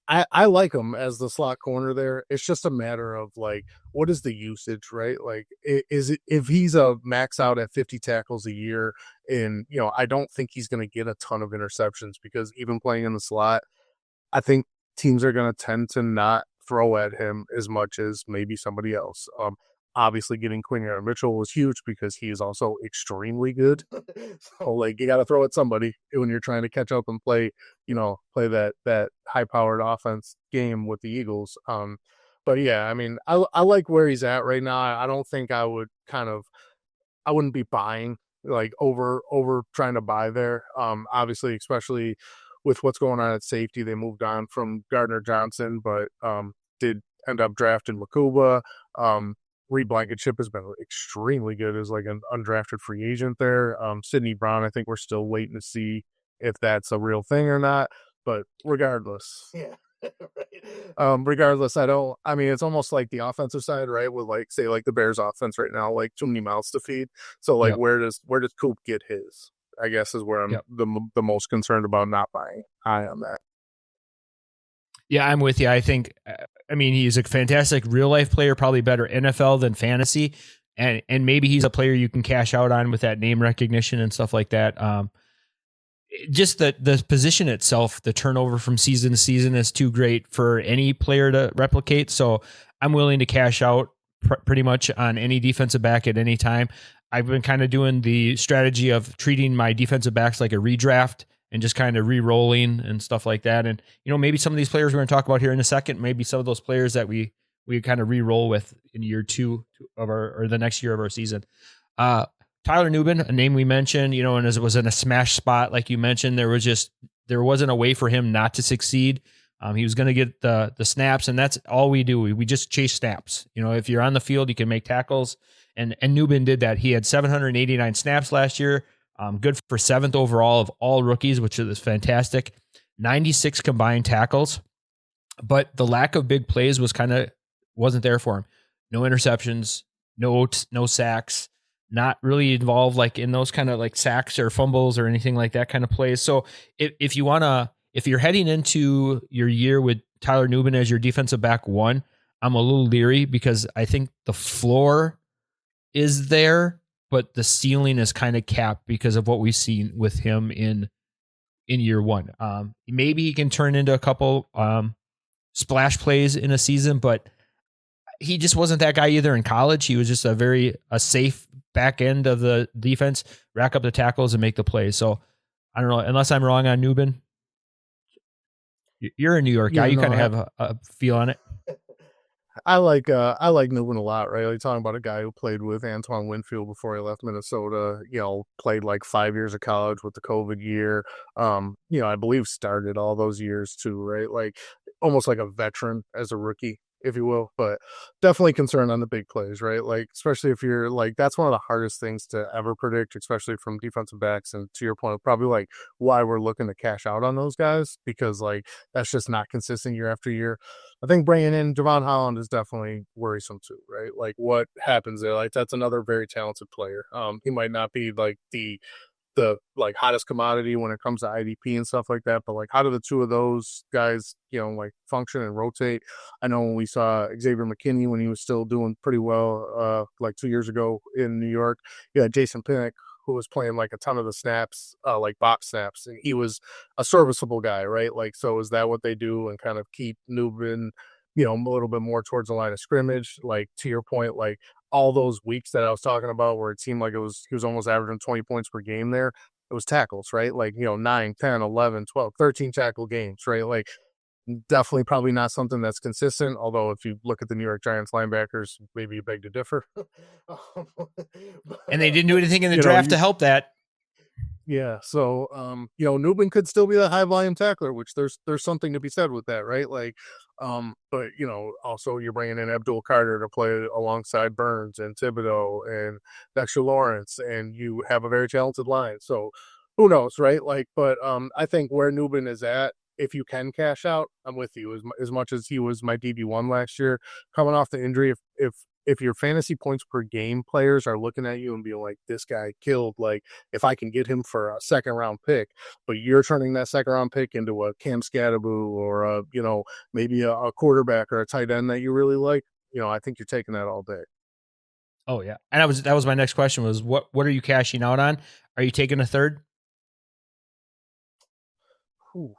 I like him as the slot corner there. It's just a matter of like, what is the usage, right? Like, is it if he's a max out at 50 tackles a year, and I don't think he's going to get a ton of interceptions because even playing in the slot, I think teams are going to tend to not throw at him as much as maybe somebody else. Obviously, getting Quinion Mitchell was huge because he is also extremely good. So, like, you got to throw at somebody when you're trying to catch up and play that high-powered offense game with the Eagles. But yeah, I mean, I like where he's at right now. I don't think I wouldn't be buying like over trying to buy there. Obviously, especially with what's going on at safety, they moved on from Gardner Johnson, but did end up drafting Makuba. Reed Blankenship has been extremely good as like an undrafted free agent there. Sidney Brown, I think we're still waiting to see if that's a real thing or not. But regardless, regardless, I mean, it's almost like the offensive side, right? With like, say, like the Bears offense right now, like too many mouths to feed. So like, where does Coop get his? I guess is where I'm the most concerned about not buying high on that. Yeah, I'm with you. I think, I mean, he's a fantastic real life player, probably better NFL than fantasy. And maybe he's a player you can cash out on with that name recognition and stuff like that. Just the position itself, the turnover from season to season is too great for any player to replicate. So I'm willing to cash out pretty much on any defensive back at any time. I've been kind of doing the strategy of treating my defensive backs like a redraft and just kind of re-rolling and stuff like that. And, maybe some of these players we're going to talk about here in a second, maybe some of those players that we kind of re-roll with in year two of or the next year of our season. Tyler Nubin, a name we mentioned, and as it was in a smash spot, like you mentioned, there wasn't a way for him not to succeed. He was going to get the snaps, and that's all we do. We just chase snaps. If you're on the field, you can make tackles, and Nubin did that. He had 789 snaps last year. Good for 7th overall of all rookies, which is fantastic. 96 combined tackles, but the lack of big plays wasn't there for him. No interceptions, no sacks, not really involved like in those kind of like sacks or fumbles or anything like that kind of plays. So if you're heading into your year with Tyler Nubin as your defensive back one, I'm a little leery because I think the floor is there, but the ceiling is kind of capped because of what we've seen with him in year one. Maybe he can turn into a couple splash plays in a season, but he just wasn't that guy either in college. He was just a safe back end of the defense, rack up the tackles and make the plays. So I don't know, unless I'm wrong on Nubin. You're a New York guy. You kind of have a feel on it. I like Nubin a lot, right? Like talking about a guy who played with Antoine Winfield before he left Minnesota, played like 5 years of college with the COVID year. I believe started all those years too, right? Like almost like a veteran as a rookie, if you will, but definitely concerned on the big plays, right? Like, especially if you're like, that's one of the hardest things to ever predict, especially from defensive backs. And to your point, probably like why we're looking to cash out on those guys, because like, that's just not consistent year after year. I think bringing in Javon Holland is definitely worrisome too, right? Like what happens there? Like that's another very talented player. He might not be like the like hottest commodity when it comes to IDP and stuff like that, but like how do the two of those guys, like function and rotate? I know when we saw Xavier McKinney when he was still doing pretty well, like 2 years ago in New York, you had Jason Pinnock who was playing like a ton of the snaps, like box snaps, and he was a serviceable guy, right? Like, so is that what they do and kind of keep Nubin, a little bit more towards the line of scrimmage? Like to your point, like all those weeks that I was talking about where it seemed like he was almost averaging 20 points per game there, it was tackles, right? Like, 9, 10, 11, 12, 13 tackle games, right? Like definitely probably not something that's consistent. Although if you look at the New York Giants linebackers, maybe you beg to differ. And they didn't do anything in the draft to help that. Yeah. So, Nubin could still be the high volume tackler, which there's something to be said with that, right? Like, but also you're bringing in Abdul Carter to play alongside Burns and Thibodeau and Dexter Lawrence, and you have a very talented line. So who knows, right? Like, but I think where Nubin is at if you can cash out, I'm with you. As much as he was my DB1 last year, coming off the injury, if your fantasy points per game players are looking at you and being like, this guy killed, like if I can get him for a second round pick, but you're turning that second round pick into a Cam Scadaboo or a, maybe a quarterback or a tight end that you really like, I think you're taking that all day. Oh yeah. And that was my next question was what are you cashing out on? Are you taking a third? Ooh.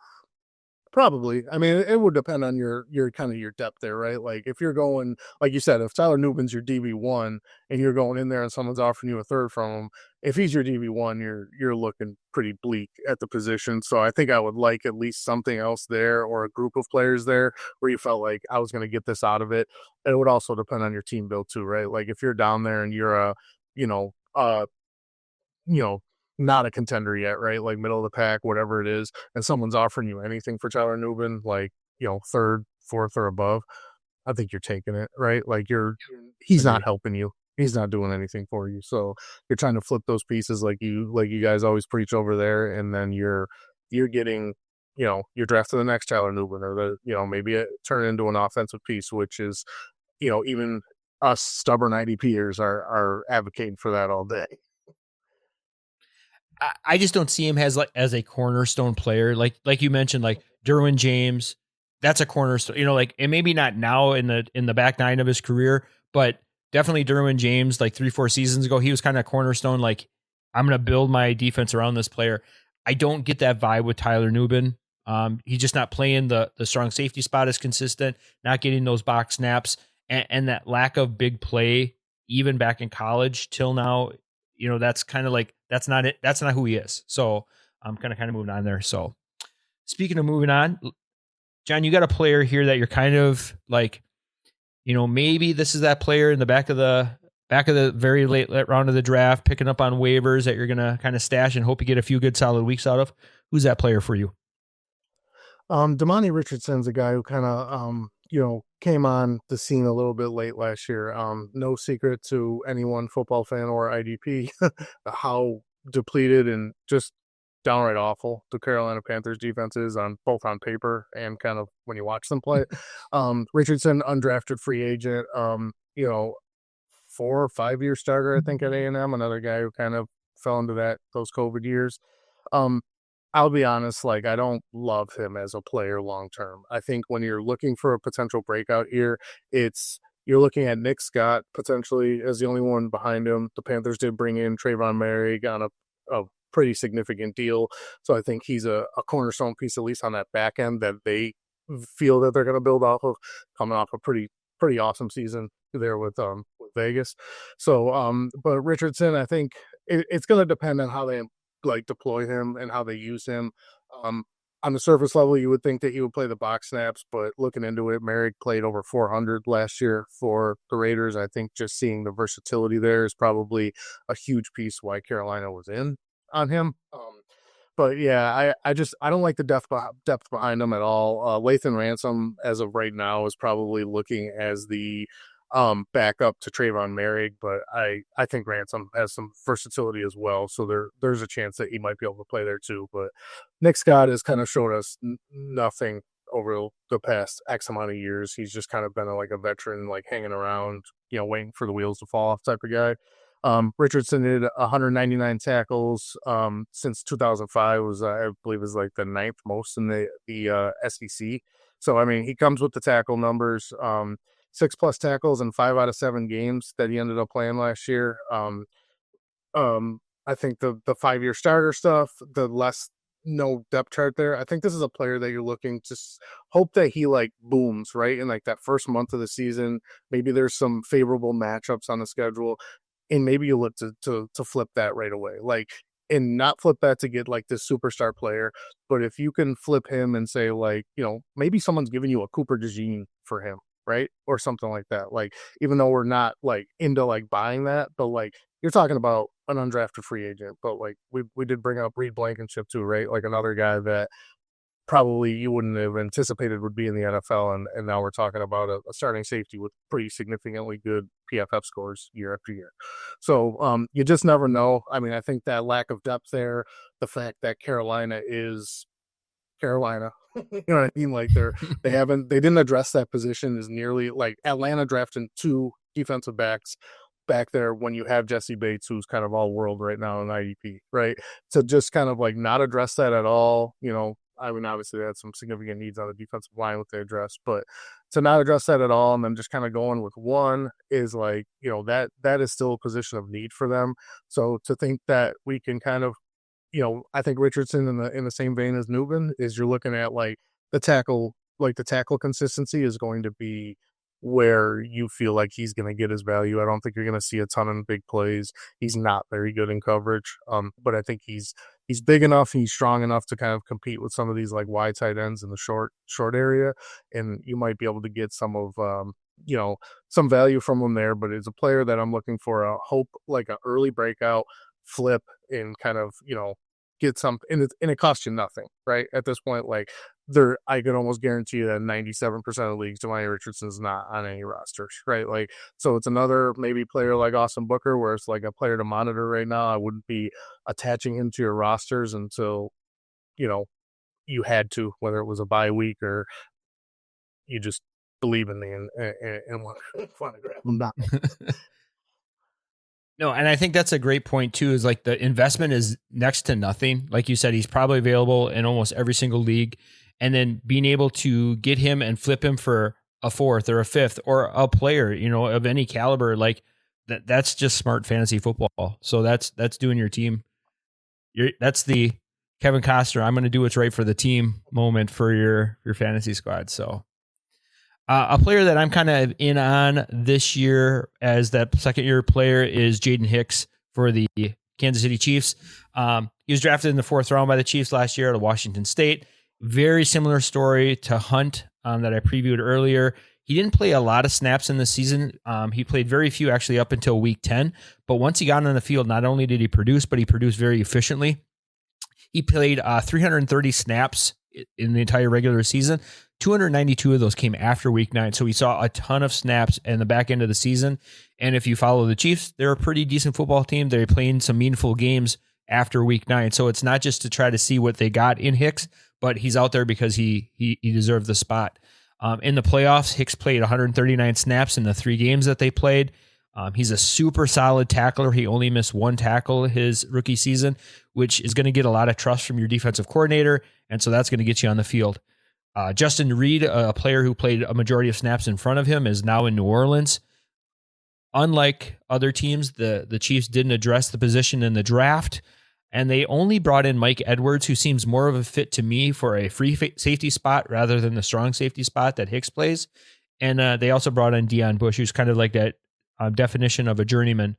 Probably. I mean, it would depend on your kind of your depth there, right? Like if you're going, like you said, if Tyler Nubin's your DB1 and you're going in there and someone's offering you a third from him, if he's your DB1, you're looking pretty bleak at the position. So I think I would like at least something else there or a group of players there where you felt like I was going to get this out of it. And it would also depend on your team build too, right? Like if you're down there and you're you know, you know, not a contender yet, right? Like middle of the pack, whatever it is, and someone's offering you anything for Tyler Nubin, like, third, fourth, or above, I think you're taking it, right? Like he's not helping you. He's not doing anything for you. So you're trying to flip those pieces like you guys always preach over there, and then you're getting, you're drafting the next Tyler Nubin or maybe it turn it into an offensive piece, which is, even us stubborn IDPers are advocating for that all day. I just don't see him as a cornerstone player. Like you mentioned, like Derwin James, that's a cornerstone, and maybe not now in the back nine of his career, but definitely Derwin James, like 3-4 seasons ago, he was kind of cornerstone. Like I'm going to build my defense around this player. I don't get that vibe with Tyler Nubin. He's just not playing the strong safety spot as consistent, not getting those box snaps and that lack of big play, even back in college till now, that's kind of like, that's not it. That's not who he is. So I'm kind of moving on there. So speaking of moving on, John, you got a player here that you're kind of like, maybe this is that player in the back of the very late round of the draft, picking up on waivers that you're going to kind of stash and hope you get a few good solid weeks out of. Who's that player for you? Demani Richardson's a guy who kind of, came on the scene a little bit late last year. No secret to anyone, football fan or IDP, how depleted and just downright awful the Carolina Panthers defense is on both on paper and kind of when you watch them play. Richardson, undrafted free agent, 4 or 5 year starter, I think, at A&M, another guy who kind of fell into those COVID years. I'll be honest, like I don't love him as a player long term. I think when you're looking for a potential breakout year, you're looking at Nick Scott potentially as the only one behind him. The Panthers did bring in Trayvon Merrick on a pretty significant deal, so I think he's a cornerstone piece at least on that back end that they feel that they're going to build off of, coming off a pretty awesome season there with Vegas. So, but Richardson, I think it's going to depend on how they like deploy him and how they use him. On the surface level, you would think that he would play the box snaps, but looking into it, Merrick played over 400 last year for the Raiders. I think just seeing the versatility there is probably a huge piece why Carolina was in on him. But yeah, I don't like the depth behind him at all. Lathan Ransom, as of right now, is probably looking as the backup to Trayvon Merrick, but I think Ransom has some versatility as well, so there's a chance that he might be able to play there too. But Nick Scott has kind of showed us nothing over the past X amount of years. He's just kind of been like a veteran, like hanging around, waiting for the wheels to fall off type of guy. Richardson did 199 tackles since 2005. Was I believe is like the ninth most in the SEC. So I mean, he comes with the tackle numbers. 6+ tackles in 5 out of 7 games that he ended up playing last year. I think the 5-year starter stuff, the no depth chart there. I think this is a player that you're looking to hope that he like booms right in like that first month of the season. Maybe there's some favorable matchups on the schedule, and maybe you look to flip that right away. Like, and not flip that to get like this superstar player, but if you can flip him and say like, maybe someone's giving you a Cooper DeJean for him, right? Or something like that. Like, even though we're not like into like buying that, but like you're talking about an undrafted free agent, but like we did bring up Reed Blankenship too, right? Like another guy that probably you wouldn't have anticipated would be in the NFL. And now we're talking about a starting safety with pretty significantly good PFF scores year after year. So you just never know. I mean, I think that lack of depth there, the fact that Carolina is Carolina, You know what I mean? Like they didn't address that position as nearly, like Atlanta drafting 2 defensive backs back there when you have Jesse Bates, who's kind of all world right now in IDP, right? To just kind of like not address that at all, I mean, obviously they had some significant needs on the defensive line with the address, but to not address that at all and then just kind of going with one is like, that is still a position of need for them. So to think that we can kind of, I think Richardson in the same vein as Nubin is you're looking at like the tackle consistency is going to be where you feel like he's going to get his value. I don't think you're going to see a ton of big plays. He's not very good in coverage, but I think he's big enough, he's strong enough to kind of compete with some of these like wide tight ends in the short area, and you might be able to get some of some value from him there. But it's a player that I'm looking for a hope, like an early breakout flip, and kind of get some, and it costs you nothing, right? At this point, like I could almost guarantee you that 97% of leagues, Demani Richardson's not on any rosters, right? Like, so it's another maybe player like Austin Booker, where it's like a player to monitor right now. I wouldn't be attaching him to your rosters until, you had to, whether it was a bye week or you just believe in me and want to grab him down. No, and I think that's a great point too, is like the investment is next to nothing. Like you said, he's probably available in almost every single league. And then being able to get him and flip him for a 4th or a 5th or a player, of any caliber, like that's just smart fantasy football. So that's doing your team. That's the Kevin Costner, I'm going to do what's right for the team moment for your fantasy squad. So a player that I'm kind of in on this year as that second-year player is Jaden Hicks for the Kansas City Chiefs. He was drafted in the 4th round by the Chiefs last year out of Washington State. Very similar story to Hunt that I previewed earlier. He didn't play a lot of snaps in the season. He played very few actually up until week 10. But once he got on the field, not only did he produce, but he produced very efficiently. He played 330 snaps in the entire regular season. 292 of those came after week 9. So we saw a ton of snaps in the back end of the season. And if you follow the Chiefs, they're a pretty decent football team. They're playing some meaningful games after week 9. So it's not just to try to see what they got in Hicks, but he's out there because he deserved the spot. In the playoffs, Hicks played 139 snaps in the 3 games that they played. He's a super solid tackler. He only missed 1 tackle his rookie season, which is going to get a lot of trust from your defensive coordinator. And so that's going to get you on the field. Justin Reed, a player who played a majority of snaps in front of him, is now in New Orleans. Unlike other teams, the Chiefs didn't address the position in the draft, and they only brought in Mike Edwards, who seems more of a fit to me for a free safety spot rather than the strong safety spot that Hicks plays. And they also brought in Deion Bush, who's kind of like that definition of a journeyman.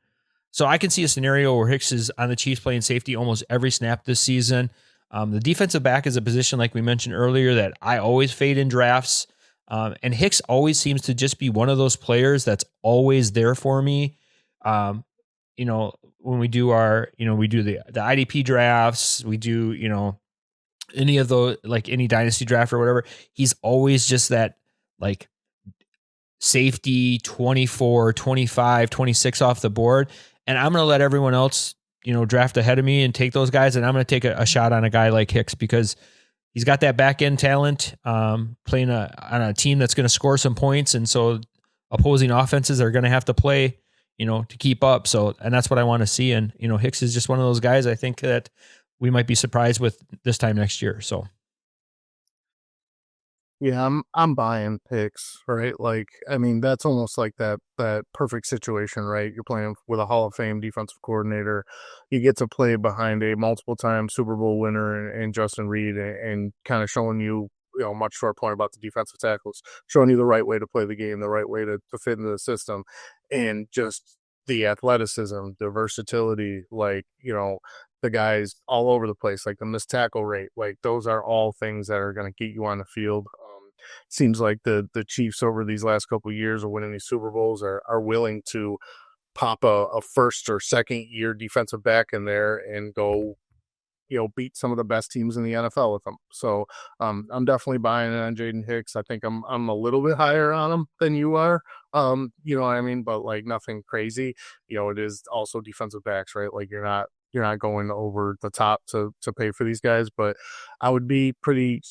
So I can see a scenario where Hicks is on the Chiefs playing safety almost every snap this season. The defensive back is a position, like we mentioned earlier, that I always fade in drafts. And Hicks always seems to just be one of those players that's always there for me. When we do we do the IDP drafts, we do, any of those, like any dynasty draft or whatever, he's always just that like safety 24, 25, 26 off the board. And I'm going to let everyone else, draft ahead of me and take those guys. And I'm going to take a shot on a guy like Hicks because he's got that back end talent, playing on a team that's going to score some points. And so opposing offenses are going to have to play, to keep up. So, and that's what I want to see. And, Hicks is just one of those guys I think that we might be surprised with this time next year. So. Yeah, I'm buying Hicks, right? Like, I mean, that's almost like that perfect situation, right? You're playing with a Hall of Fame defensive coordinator. You get to play behind a multiple-time Super Bowl winner and Justin Reed, and kind of showing you, much to our point about the defensive tackles, showing you the right way to play the game, the right way to fit into the system, and just the athleticism, the versatility, like, the guys all over the place, like the missed tackle rate, like those are all things that are going to get you on the field. Seems like the Chiefs over these last couple of years of winning these Super Bowls are willing to pop a first or second year defensive back in there and go, beat some of the best teams in the NFL with them. So I'm definitely buying it on Jaden Hicks. I think I'm a little bit higher on him than you are. You know what I mean? But like nothing crazy. It is also defensive backs, right? Like you're not going over the top to pay for these guys, but I would be pretty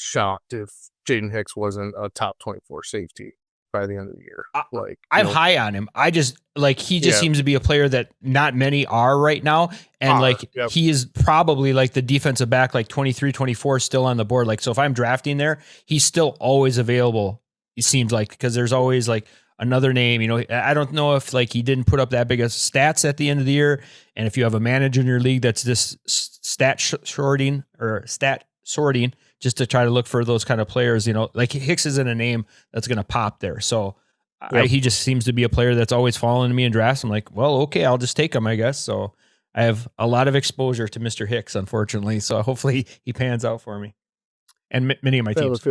shocked if Jaden Hicks wasn't a top 24 safety by the end of the year. I'm high on him. I just he just seems to be a player that not many are right now. And he is probably like the defensive back, like 23, 24 still on the board. Like, so if I'm drafting there, he's still always available. It seems like, because there's always like another name, I don't know if he didn't put up that big of stats at the end of the year. And if you have a manager in your league that's just stat sorting just to try to look for those kind of players, Hicks isn't a name that's going to pop there. So he just seems to be a player that's always falling to me in drafts. I'm like, well, okay, I'll just take him, I guess. So I have a lot of exposure to Mr. Hicks, unfortunately. So hopefully he pans out for me and many of my teams.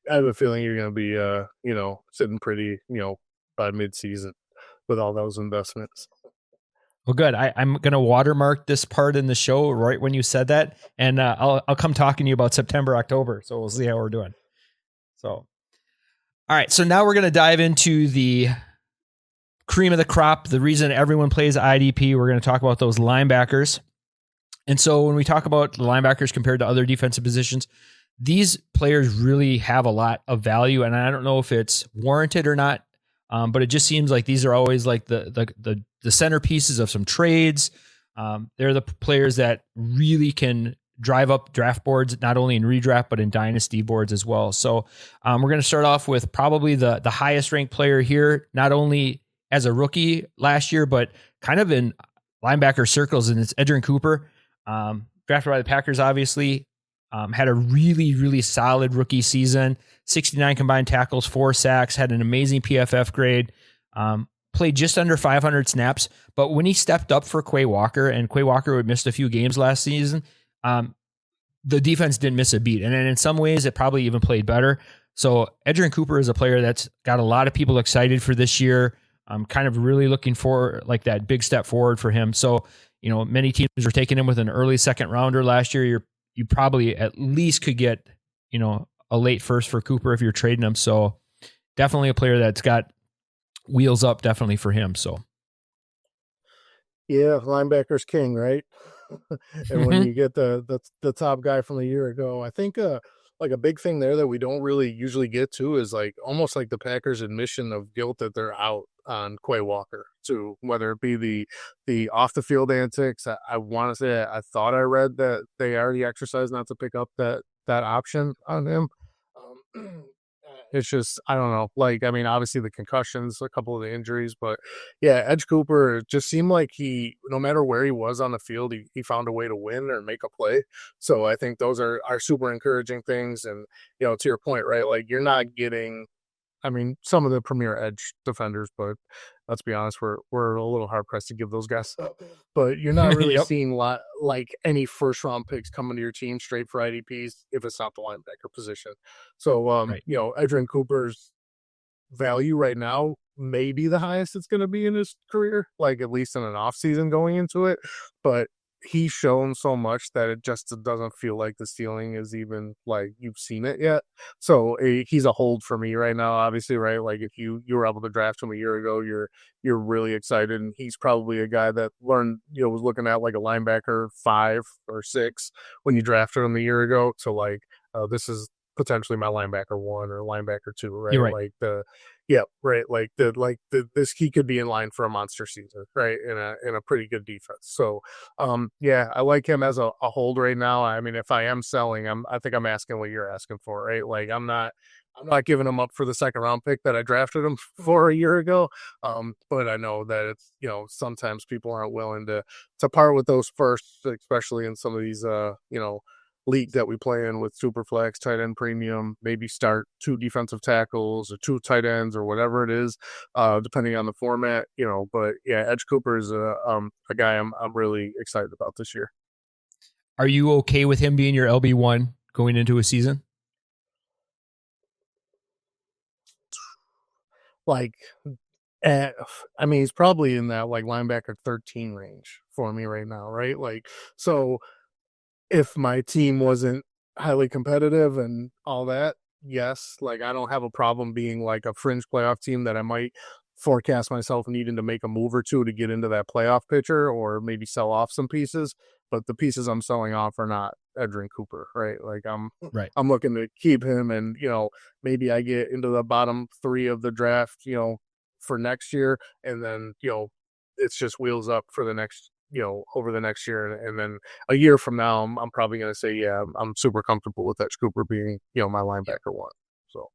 I have a feeling you're going to be, sitting pretty, by mid-season with all those investments. Well, good. I'm going to watermark this part in the show right when you said that, and I'll come talking to you about September, October. So we'll see how we're doing. So, all right. So now we're going to dive into the cream of the crop. The reason everyone plays IDP, we're going to talk about those linebackers. And so when we talk about the linebackers compared to other defensive positions, these players really have a lot of value, and I don't know if it's warranted or not. But it just seems like these are always like the centerpieces of some trades. They're the players that really can drive up draft boards, not only in redraft, but in dynasty boards as well. So we're going to start off with probably the highest ranked player here, not only as a rookie last year, but kind of in linebacker circles. And it's Edgerrin Cooper, drafted by the Packers, obviously. Had a really, really solid rookie season, 69 combined tackles, 4 sacks, had an amazing PFF grade, played just under 500 snaps. But when he stepped up for Quay Walker, and Quay Walker had missed a few games last season, the defense didn't miss a beat. And then in some ways, it probably even played better. So Edgerrin Cooper is a player that's got a lot of people excited for this year. I'm kind of really looking for like that big step forward for him. So, many teams were taking him with an early second rounder last year. You probably at least could get, a late first for Cooper if you're trading him. So definitely a player that's got wheels up definitely for him. So. Yeah. Linebacker's king, right? And when you get the top guy from a year ago, I think, like a big thing there that we don't really usually get to is like almost like the Packers' admission of guilt that they're out on Quay Walker too, whether it be the off the field antics. I want to say I thought I read that they already exercised not to pick up that option on him. It's just, I don't know. Obviously the concussions, a couple of the injuries, but yeah, Edge Cooper just seemed like he, no matter where he was on the field, he found a way to win or make a play. So I think those are super encouraging things. And, to your point, right? Like you're not getting, some of the premier edge defenders, but let's be honest, we're a little hard pressed to give those guys up. But you're not really seeing any first round picks coming to your team straight for IDPs if it's not the linebacker position. So, Edgerrin Cooper's value right now may be the highest it's going to be in his career, like at least in an off season going into it. But he's shown so much that it just doesn't feel like the ceiling is even like you've seen it yet. So he's a hold for me right now, obviously, right? Like if you were able to draft him a year ago, you're really excited. And he's probably a guy that learned, was looking at like a linebacker 5 or 6 when you drafted him a year ago. So like, this is potentially my linebacker 1 or linebacker 2, right? You're right. This he could be in line for a monster season, right? In a pretty good defense. So, I like him as a hold right now. If I am selling, I think I'm asking what you're asking for, right? Like I'm not giving him up for the second round pick that I drafted him for a year ago. But I know that it's, sometimes people aren't willing to part with those first, especially in some of these, league that we play in with Superflex, tight end premium, maybe start 2 defensive tackles or 2 tight ends or whatever it is, depending on the format, but yeah, Edge Cooper is a guy I'm really excited about this year. Are you okay with him being your LB1 going into a season? He's probably in that like linebacker 13 range for me right now, right? Like, so if my team wasn't highly competitive and all that, yes, like I don't have a problem being like a fringe playoff team that I might forecast myself needing to make a move or two to get into that playoff picture or maybe sell off some pieces. but the pieces I'm selling off are not Edgerrin Cooper, right? Like Right. I'm looking to keep him, and maybe I get into the bottom 3 of the draft, for next year, and then it's just wheels up for the next over the next year, and then a year from now, I'm probably going to say, yeah, I'm super comfortable with Edge Cooper being my linebacker one. So.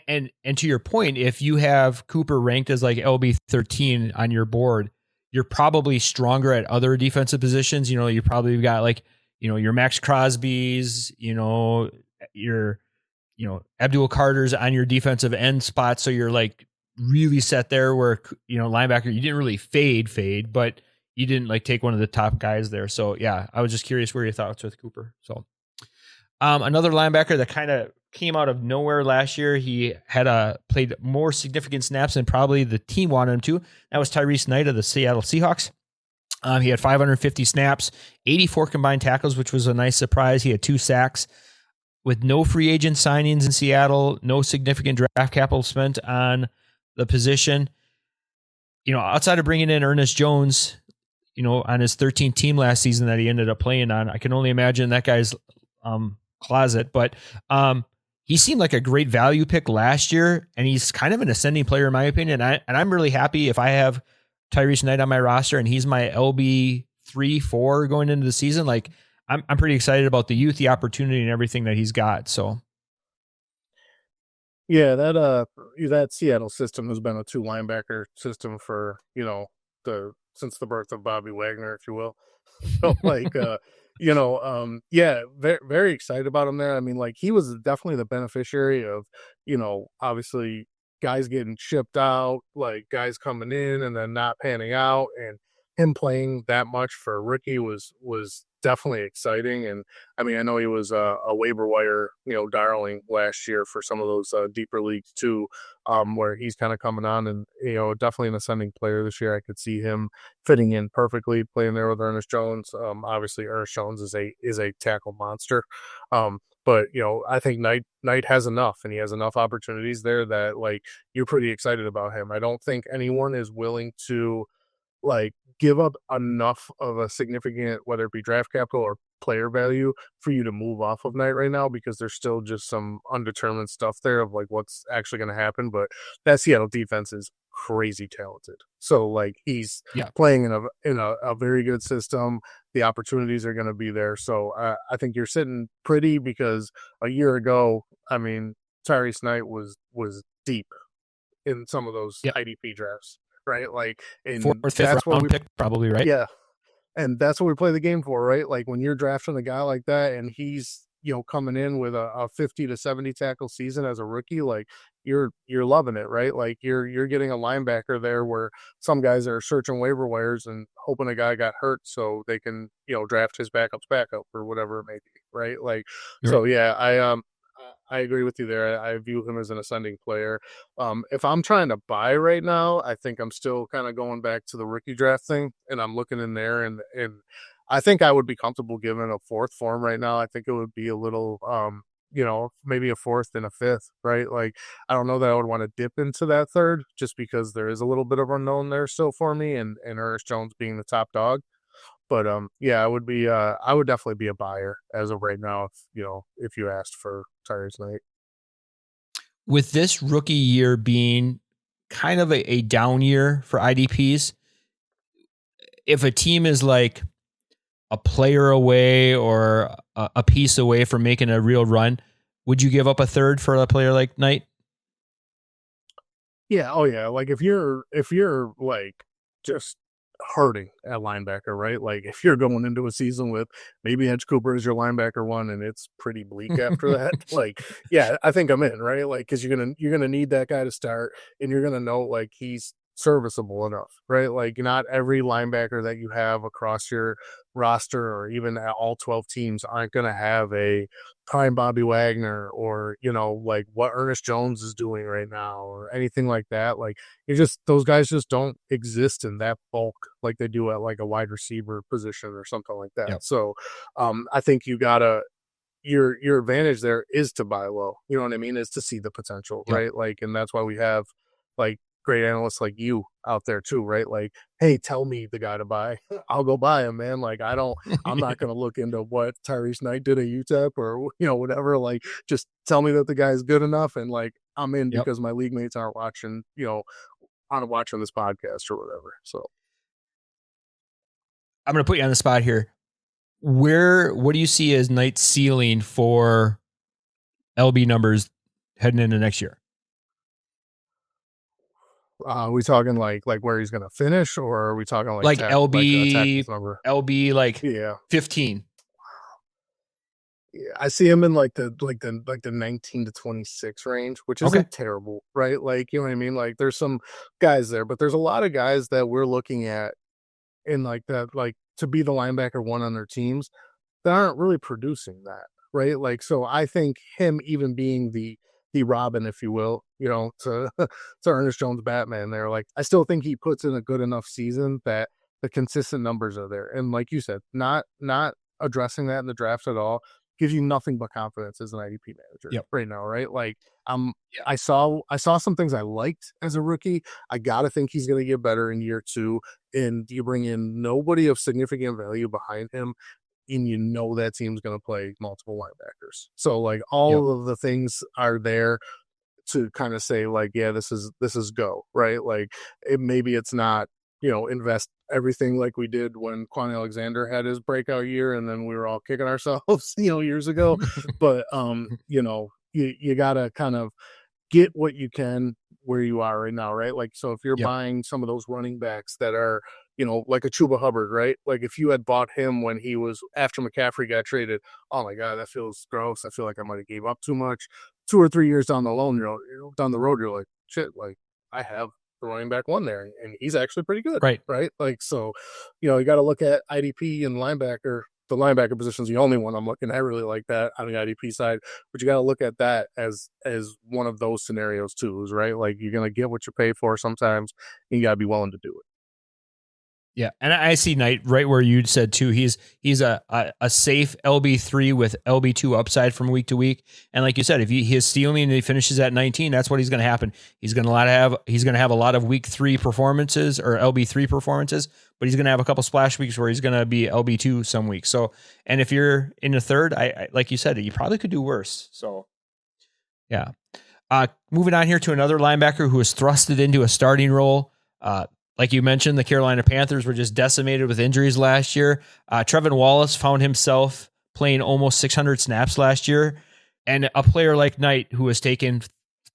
And to your point, if you have Cooper ranked as like LB 13 on your board, you're probably stronger at other defensive positions. You probably got like, your Max Crosby's, your, Abdul Carter's on your defensive end spot. So you're like really set there where, linebacker, you didn't really fade, but you didn't like take one of the top guys there. So yeah, I was just curious where your thoughts with Cooper. So another linebacker that kind of came out of nowhere last year. He had played more significant snaps than probably the team wanted him to. That was Tyrice Knight of the Seattle Seahawks. He had 550 snaps, 84 combined tackles, which was a nice surprise. He had 2 sacks. With no free agent signings in Seattle, no significant draft capital spent on the position. Outside of bringing in Ernest Jones, on his 13th team last season that he ended up playing on, I can only imagine that guy's closet. But he seemed like a great value pick last year, and he's kind of an ascending player in my opinion. And I'm really happy if I have Tyrice Knight on my roster and he's my LB 3-4 going into the season. Like I'm pretty excited about the youth, the opportunity, and everything that he's got. So yeah, that Seattle system has been a 2 linebacker system for since the birth of Bobby Wagner, if you will. So like yeah, very, very excited about him there. I mean, like he was definitely the beneficiary of obviously guys getting shipped out, like guys coming in and then not panning out, and him playing that much for a rookie was definitely exciting. And I mean, I know he was a waiver wire darling last year for some of those deeper leagues too, where he's kind of coming on, and definitely an ascending player this year. I could see him fitting in perfectly, playing there with Ernest Jones. Obviously Ernest Jones is a tackle monster. But I think Knight has enough, and he has enough opportunities there that like you're pretty excited about him. I don't think anyone is willing to like give up enough of a significant, whether it be draft capital or player value, for you to move off of Knight right now, because there's still just some undetermined stuff there of like what's actually going to happen. But that Seattle defense is crazy talented. So like he's playing in a very good system. The opportunities are going to be there. So I think you're sitting pretty, because a year ago, I mean, Tyrice Knight was deep in some of those IDP drafts, right? Like, and 4th, 5th round pick probably, right? Yeah. And that's what we play the game for, right? Like when you're drafting a guy like that and he's, coming in with a 50 to 70 tackle season as a rookie, like you're loving it, right? Like you're getting a linebacker there where some guys are searching waiver wires and hoping a guy got hurt so they can, draft his backup's backup or whatever it may be, right? Like, so yeah, I agree with you there. I view him as an ascending player. If I'm trying to buy right now, I think I'm still kind of going back to the rookie draft thing, and I'm looking in there, and I think I would be comfortable giving a 4th for him right now. I think it would be a little, maybe a 4th and a 5th, right? Like, I don't know that I would want to dip into that 3rd, just because there is a little bit of unknown there still for me, and Ernest Jones being the top dog. But yeah, I would definitely be a buyer as of right now if you asked for Tyrice Knight. With this rookie year being kind of a down year for IDPs, if a team is like a player away or a piece away from making a real run, would you give up a 3rd for a player like Knight? Yeah. Oh yeah. Like if you're like just hurting at linebacker, right? Like if you're going into a season with maybe Edge Cooper is your linebacker 1 and it's pretty bleak after that, like, yeah, I think I'm in, right? Like, cause you're going to need that guy to start, and you're going to know like he's serviceable enough, right? Like not every linebacker that you have across your roster or even at all 12 teams aren't going to have a prime Bobby Wagner or, like what Ernest Jones is doing right now or anything like that. Like those guys just don't exist in that bulk like they do at like a wide receiver position or something like that. Yep. So I think you gotta, your advantage there is to buy low. You know what I mean? Is to see the potential, right? Like, and that's why we have like great analysts like you out there too, right? Like, hey, tell me the guy to buy. I'll go buy him, man. Like, I'm not going to look into what Tyrice Knight did at UTEP or, whatever. Like, just tell me that the guy's good enough. And like, I'm in Yep. because my league mates aren't watching, aren't watching this podcast or whatever. So I'm going to put you on the spot here. What do you see as Knight's ceiling for LB numbers heading into next year? are we talking like where he's gonna finish, or are we talking Like LB, tackles number? LB like Yeah, 15. yeah. I see him in like the 19 to 26 range, which isn't Okay. terrible, right? Like, you know what I mean? Like, there's some guys there, but there's a lot of guys that we're looking at in like that, like to be the linebacker one on their teams that aren't really producing that, right? Like, so I think him even being the Robin, if you will, to to Ernest Jones Batman there, like I still think he puts in a good enough season that the consistent numbers are there. And like you said, not addressing that in the draft at all gives you nothing but confidence as an IDP manager right now, right? Like Yeah. I saw some things I liked as a rookie. I gotta think he's gonna get better in year 2. And you bring in nobody of significant value behind him, and that team's going to play multiple linebackers. So like Yep. all of the things are there to kind of say like, yeah, this is go, right? Like maybe it's not, invest everything like we did when Quan Alexander had his breakout year and then we were all kicking ourselves, years ago. But you got to kind of get what you can where you are right now, right? Like, so if you're Yep. buying some of those running backs that are, like a Chuba Hubbard, right? Like if you had bought him when he was after McCaffrey got traded, oh my God, that feels gross. I feel like I might have gave up too much. 2 or 3 years down the road, down the road, you're like, shit, like I have the running back one there, and he's actually pretty good, Right. right? Like, so, you got to look at IDP and linebacker. The linebacker position is the only one I'm looking at really like that on the IDP side, but you got to look at that as one of those scenarios too, is right. Like you're gonna get what you pay for sometimes, and you got to be willing to do it. Yeah, and I see Knight right where you said too. He's a safe LB3 with LB2 upside from week to week. And like you said, if his ceiling and he finishes at 19, that's what he's going to happen. He's going to have a lot of week 3 performances or LB3 performances, but he's going to have a couple splash weeks where he's going to be LB2 some weeks. So, and if you're in the third, I like you said, you probably could do worse. So, yeah. Moving on here to another linebacker who was thrusted into a starting role. Like you mentioned, the Carolina Panthers were just decimated with injuries last year. Trevin Wallace found himself playing almost 600 snaps last year. And a player like Knight, who was taken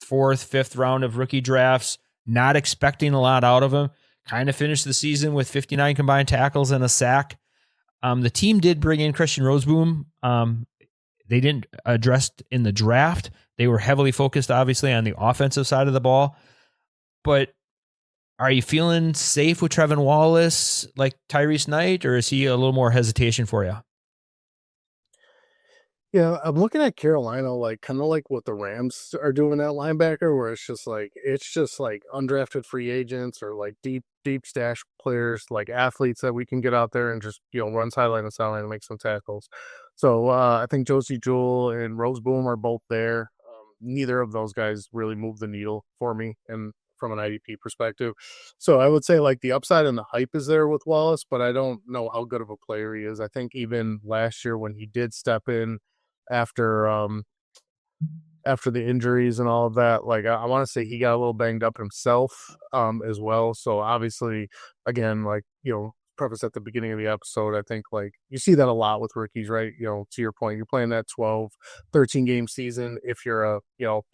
4th, 5th round of rookie drafts, not expecting a lot out of him, kind of finished the season with 59 combined tackles and a sack. The team did bring in Christian Roseboom. They didn't address in the draft. They were heavily focused, obviously, on the offensive side of the ball. But are you feeling safe with Trevin Wallace like Tyrice Knight, or is he a little more hesitation for you? Yeah, I'm looking at Carolina, like kind of like what the Rams are doing at linebacker, where it's just like undrafted free agents or like deep stash players, like athletes that we can get out there and just run sideline to sideline and make some tackles. So I think Josie Jewell and Rose Boom are both there. Neither of those guys really move the needle for me, and from an IDP perspective. So I would say like the upside and the hype is there with Wallace, but I don't know how good of a player he is. I think even last year when he did step in after after the injuries and all of that, like I want to say he got a little banged up himself as well. So obviously, again, like preface at the beginning of the episode, I think like you see that a lot with rookies, right? To your point, you're playing that 12, 13 game season if you're a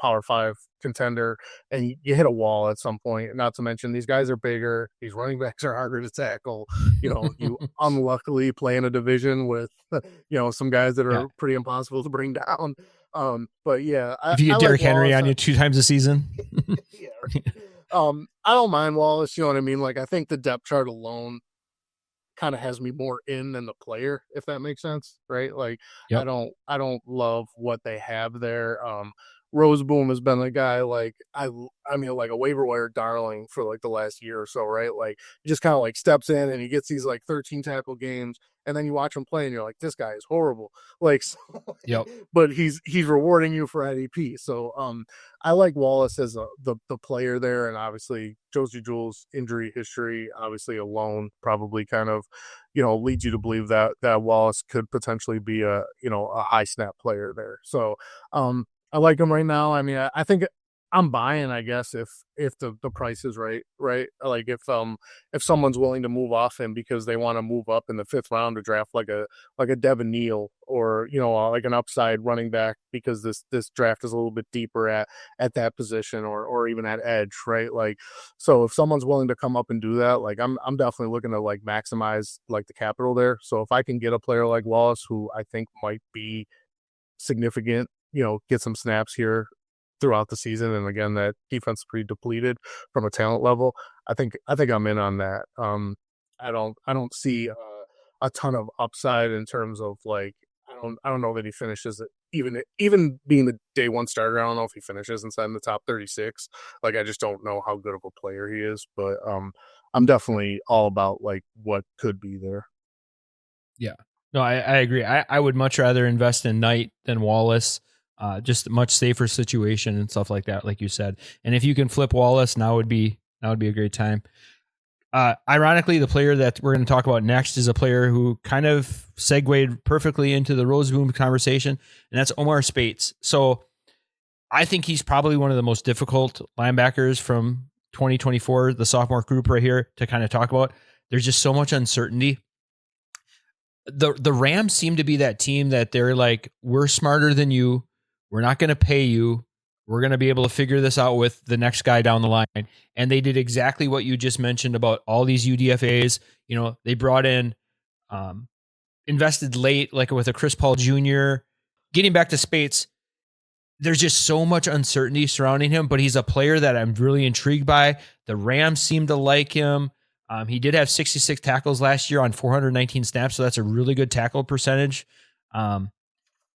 Power 5 contender, and you hit a wall at some point. Not to mention these guys are bigger, these running backs are harder to tackle. You unluckily play in a division with some guys that are Yeah. pretty impossible to bring down. But yeah, If you I get like Derrick Henry Wallace. on you 2 times a season. Yeah. I don't mind Wallace, you know what I mean? Like I think the depth chart alone kind of has me more in than the player, if that makes sense, right? Like Yep. I don't love what they have there. Roseboom has been a guy like I mean like a waiver wire darling for like the last year or so, right? Like he just kind of like steps in and he gets these like 13 tackle games, and then you watch him play and you're like, this guy is horrible. Like, so, Yep. but he's rewarding you for IDP. So I like Wallace as the player there, and obviously Josie Jewell's injury history, obviously alone, probably kind of, leads you to believe that Wallace could potentially be a high snap player there. So I like him right now. I mean, I think I'm buying, I guess, if the price is right. Like if someone's willing to move off him because they want to move up in the 5th round to draft like a Devin Neal, or like an upside running back, because this draft is a little bit deeper at that position, or even at edge, right? Like, so if someone's willing to come up and do that, like I'm definitely looking to like maximize like the capital there. So if I can get a player like Wallace, who I think might be significant, get some snaps here throughout the season, and again, that defense is pretty depleted from a talent level, I think I'm in on that. I don't see a ton of upside in terms of like, I don't know that he finishes it, even being the day one starter. I don't know if he finishes inside the top 36. Like, I just don't know how good of a player he is, but I'm definitely all about like what could be there. Yeah. No, I agree. I would much rather invest in Knight than Wallace. Just a much safer situation and stuff like that, like you said. And if you can flip Wallace, now would be a great time. Ironically, the player that we're going to talk about next is a player who kind of segued perfectly into the Roseboom conversation, and that's Omar Speights. So I think he's probably one of the most difficult linebackers from 2024, the sophomore group right here, to kind of talk about. There's just so much uncertainty. The Rams seem to be that team that they're like, we're smarter than you. We're not going to pay you. We're going to be able to figure this out with the next guy down the line. And they did exactly what you just mentioned about all these UDFAs. They brought in, invested late, like with a Chris Paul Jr. Getting back to Speights, there's just so much uncertainty surrounding him, but he's a player that I'm really intrigued by. The Rams seem to like him. He did have 66 tackles last year on 419 snaps, so that's a really good tackle percentage.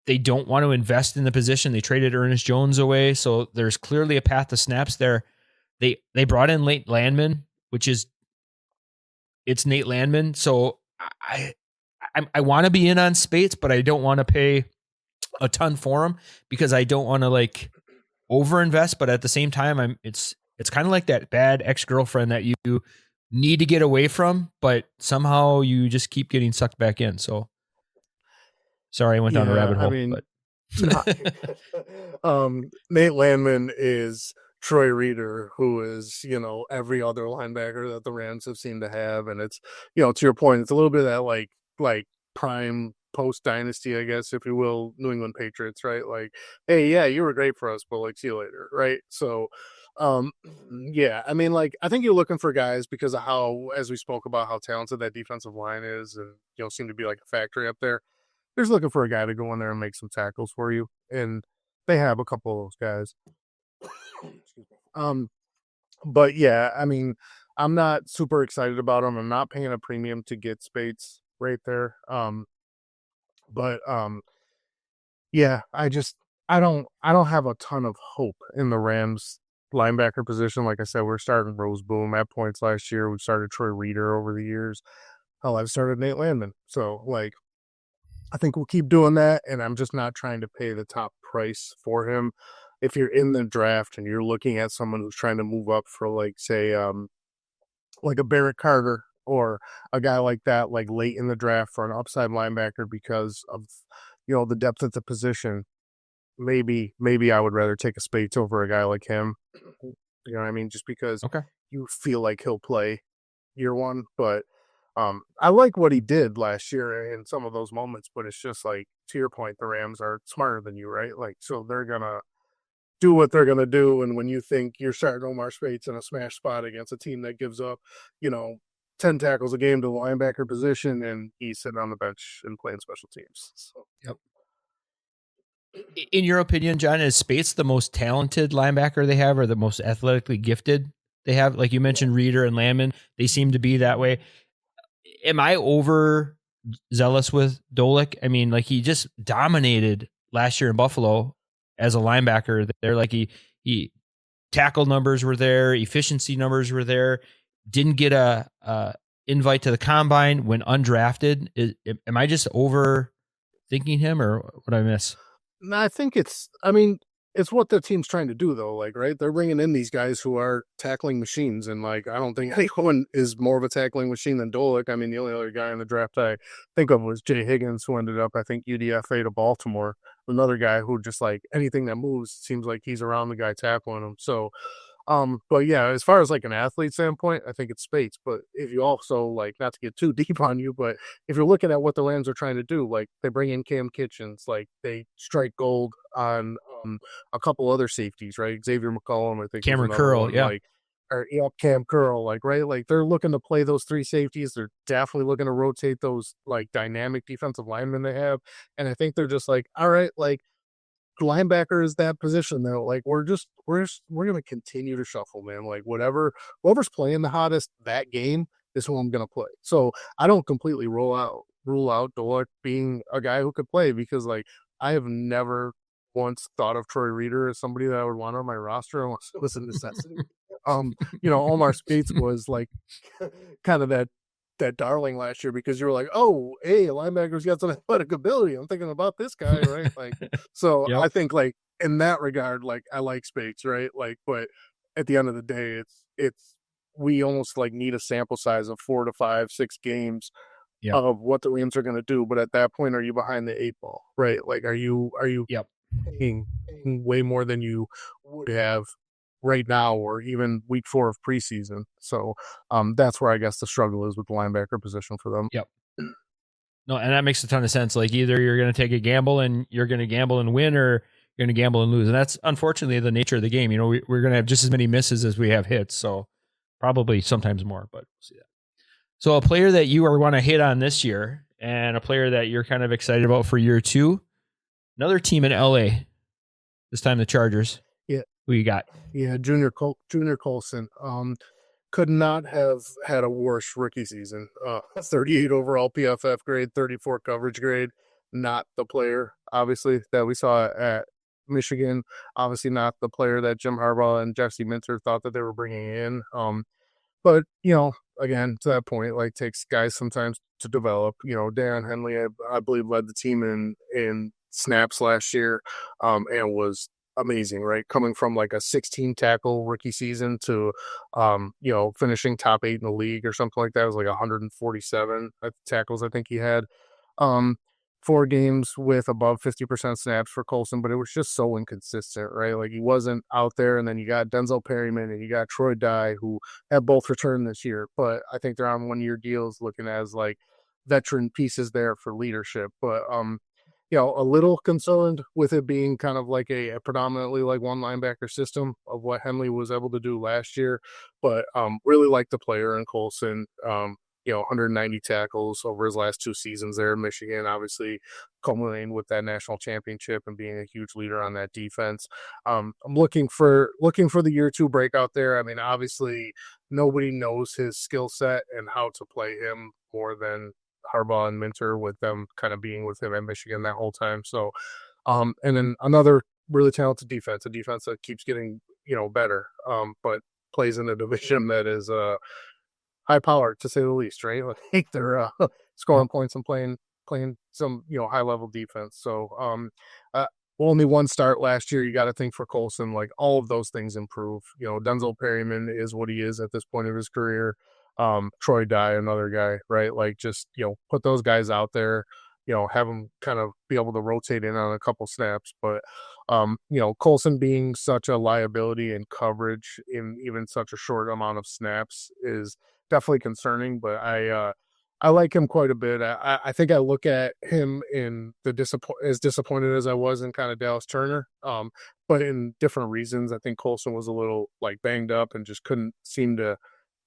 They don't want to invest in the position. They traded Ernest Jones away, so there's clearly a path to snaps there. They brought in Nate Landman, it's Nate Landman. So I want to be in on Speights, but I don't want to pay a ton for him because I don't want to like overinvest. But at the same time, it's kind of like that bad ex-girlfriend that you need to get away from, but somehow you just keep getting sucked back in. So sorry, I went down a rabbit hole. I mean, but Nate Landman is Troy Reeder, who is, every other linebacker that the Rams have seemed to have. And it's, to your point, it's a little bit of that like prime post dynasty, I guess, if you will, New England Patriots, right? Like, hey, yeah, you were great for us, but like, see you later, right? So yeah, I mean, like, I think you're looking for guys because of how, as we spoke about, how talented that defensive line is, and seem to be like a factory up there. They're just looking for a guy to go in there and make some tackles for you, and they have a couple of those guys. But yeah, I mean, I'm not super excited about him. I'm not paying a premium to get Speights right there. But yeah, I don't have a ton of hope in the Rams linebacker position. Like I said, we're starting Roseboom at points last year. We've started Troy Reeder over the years. Hell, I've started Nate Landman. So like, I think we'll keep doing that, and I'm just not trying to pay the top price for him. If you're in the draft and you're looking at someone who's trying to move up for like, say, like a Barrett Carter or a guy like that, like late in the draft for an upside linebacker because of, the depth at the position, maybe I would rather take a Speights over a guy like him. You know what I mean? Just because you feel like he'll play year one. But I like what he did last year in some of those moments, but it's just like, to your point, the Rams are smarter than you, right? Like, so they're going to do what they're going to do. And when you think you're starting Omar Speights in a smash spot against a team that gives up, 10 tackles a game to the linebacker position, and he's sitting on the bench and playing special teams. So. Yep. In your opinion, John, is Speights the most talented linebacker they have, or the most athletically gifted they have? Like you mentioned, Reeder and Landman, they seem to be that way. Am I over zealous with Dolik? I mean, like, he just dominated last year in Buffalo as a linebacker. They're like he tackle numbers were there, efficiency numbers were there. Didn't get a invite to the combine when undrafted. Am I just overthinking him, or what I miss? No, I think it's what the team's trying to do, though. Like, right, they're bringing in these guys who are tackling machines, and like, I don't think anyone is more of a tackling machine than Dolik. I mean, the only other guy in the draft I think of was Jay Higgins, who ended up, I think, UDFA to Baltimore. Another guy who just like anything that moves seems like he's around the guy tackling him. So, but yeah, as far as like an athlete standpoint, I think it's Speights. But if you also like, not to get too deep on you, but if you're looking at what the Rams are trying to do, like they bring in Cam Kitchens, like they strike gold on a couple other safeties, right? Xavier McCollum, I think, Cameron Curl, one, yeah. like, or Cam Curl, like, right? Like they're looking to play those three safeties. They're definitely looking to rotate those like dynamic defensive linemen they have, and I think they're just like, all right, like linebacker is that position though. Like we're gonna continue to shuffle, man. Like whoever's playing the hottest that game is who I'm gonna play. So I don't completely rule out Doak being a guy who could play, because like I have never once thought of Troy Reader as somebody that I would want on my roster unless it was a necessity. Omar Speights was like kind of that darling last year, because you were like, oh, hey, a linebacker's got some athletic ability. I'm thinking about this guy, right? Like, so Yep. I think like in that regard, like I like Speights, right? Like, but at the end of the day, it's we almost like need a sample size of 4 to 5, 6 games Yep. of what the Rams are going to do. But at that point, are you behind the 8 ball, right? Like, are you Yep. paying way more than you would have right now, or even week 4 of preseason? So that's where I guess the struggle is with the linebacker position for them. Yep. No, and that makes a ton of sense. Like either you're going to take a gamble and you're going to gamble and win, or you're going to gamble and lose. And that's unfortunately the nature of the game. You know, we're going to have just as many misses as we have hits. So probably sometimes more, but we'll see that. So a player that you are want to hit on this year, and a player that you're kind of excited about for year 2, another team in LA, this time the Chargers. Yeah. Who you got? Yeah, Junior Colson. Could not have had a worse rookie season. 38 overall PFF grade, 34 coverage grade. Not the player, obviously, that we saw at Michigan. Obviously not the player that Jim Harbaugh and Jesse Minter thought that they were bringing in. But, again, to that point, like, takes guys sometimes to develop. Darren Henley, I believe, led the team in snaps last year, and was amazing, right? Coming from like a 16 tackle rookie season to, finishing top 8 in the league or something like that. It was like 147 tackles I think he had. 4 games with above 50% snaps for Colson, but it was just so inconsistent, right? Like he wasn't out there. And then you got Denzel Perryman and you got Troy Dye, who have both returned this year, but I think they're on 1-year deals, looking as like veteran pieces there for leadership. But a little concerned with it being kind of like a predominantly like one linebacker system of what Henley was able to do last year, but really like the player in Colson. 190 tackles over his last 2 seasons there in Michigan, obviously culminating with that national championship and being a huge leader on that defense. I'm looking for the year 2 breakout there. I mean, obviously nobody knows his skill set and how to play him more than Harbaugh and Minter, with them kind of being with him at Michigan that whole time. So, and then another really talented defense, a defense that keeps getting, better, but plays in a division that is high powered, to say the least, right? Like they're scoring points and playing some, high level defense. So, only 1 start last year. You got to think for Colson, like all of those things improve. Denzel Perryman is what he is at this point of his career. Troy Dye, another guy, right? Like just, put those guys out there, have them kind of be able to rotate in on a couple snaps. But, Colson being such a liability in coverage in even such a short amount of snaps is definitely concerning. But I like him quite a bit. I think I look at him in as disappointed as I was in kind of Dallas Turner, but in different reasons. I think Colson was a little like banged up and just couldn't seem to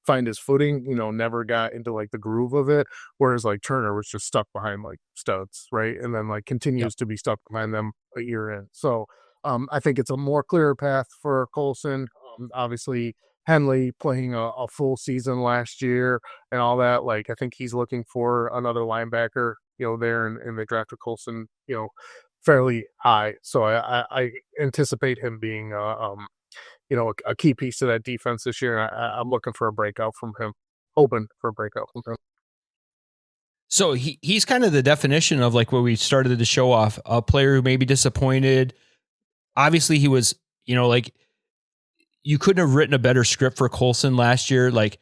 find his footing, never got into like the groove of it. Whereas like Turner was just stuck behind like studs, right? And then like continues to be stuck behind them a year in. So I think it's a more clear path for Colson. Obviously Henley playing a full season last year and all that. Like I think he's looking for another linebacker, there, and they drafted Colson, fairly high. So I anticipate him being a key piece to that defense this year. I'm looking for a breakout from him, hoping for a breakout from him. So he's kind of the definition of like what we started the show off, a player who may be disappointed. Obviously he was, like you couldn't have written a better script for Colson last year, like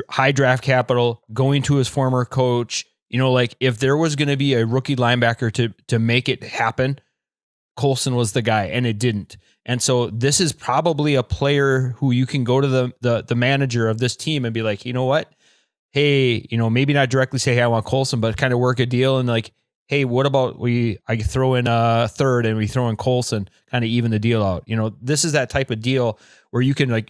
high draft capital, going to his former coach. Like if there was going to be a rookie linebacker to make it happen, Colson was the guy, and it didn't. And so this is probably a player who you can go to the manager of this team and be like, you know what? Hey, maybe not directly say, hey, I want Colson, but kind of work a deal and like, hey, what about I throw in a third and we throw in Colson, kind of even the deal out. This is that type of deal where you can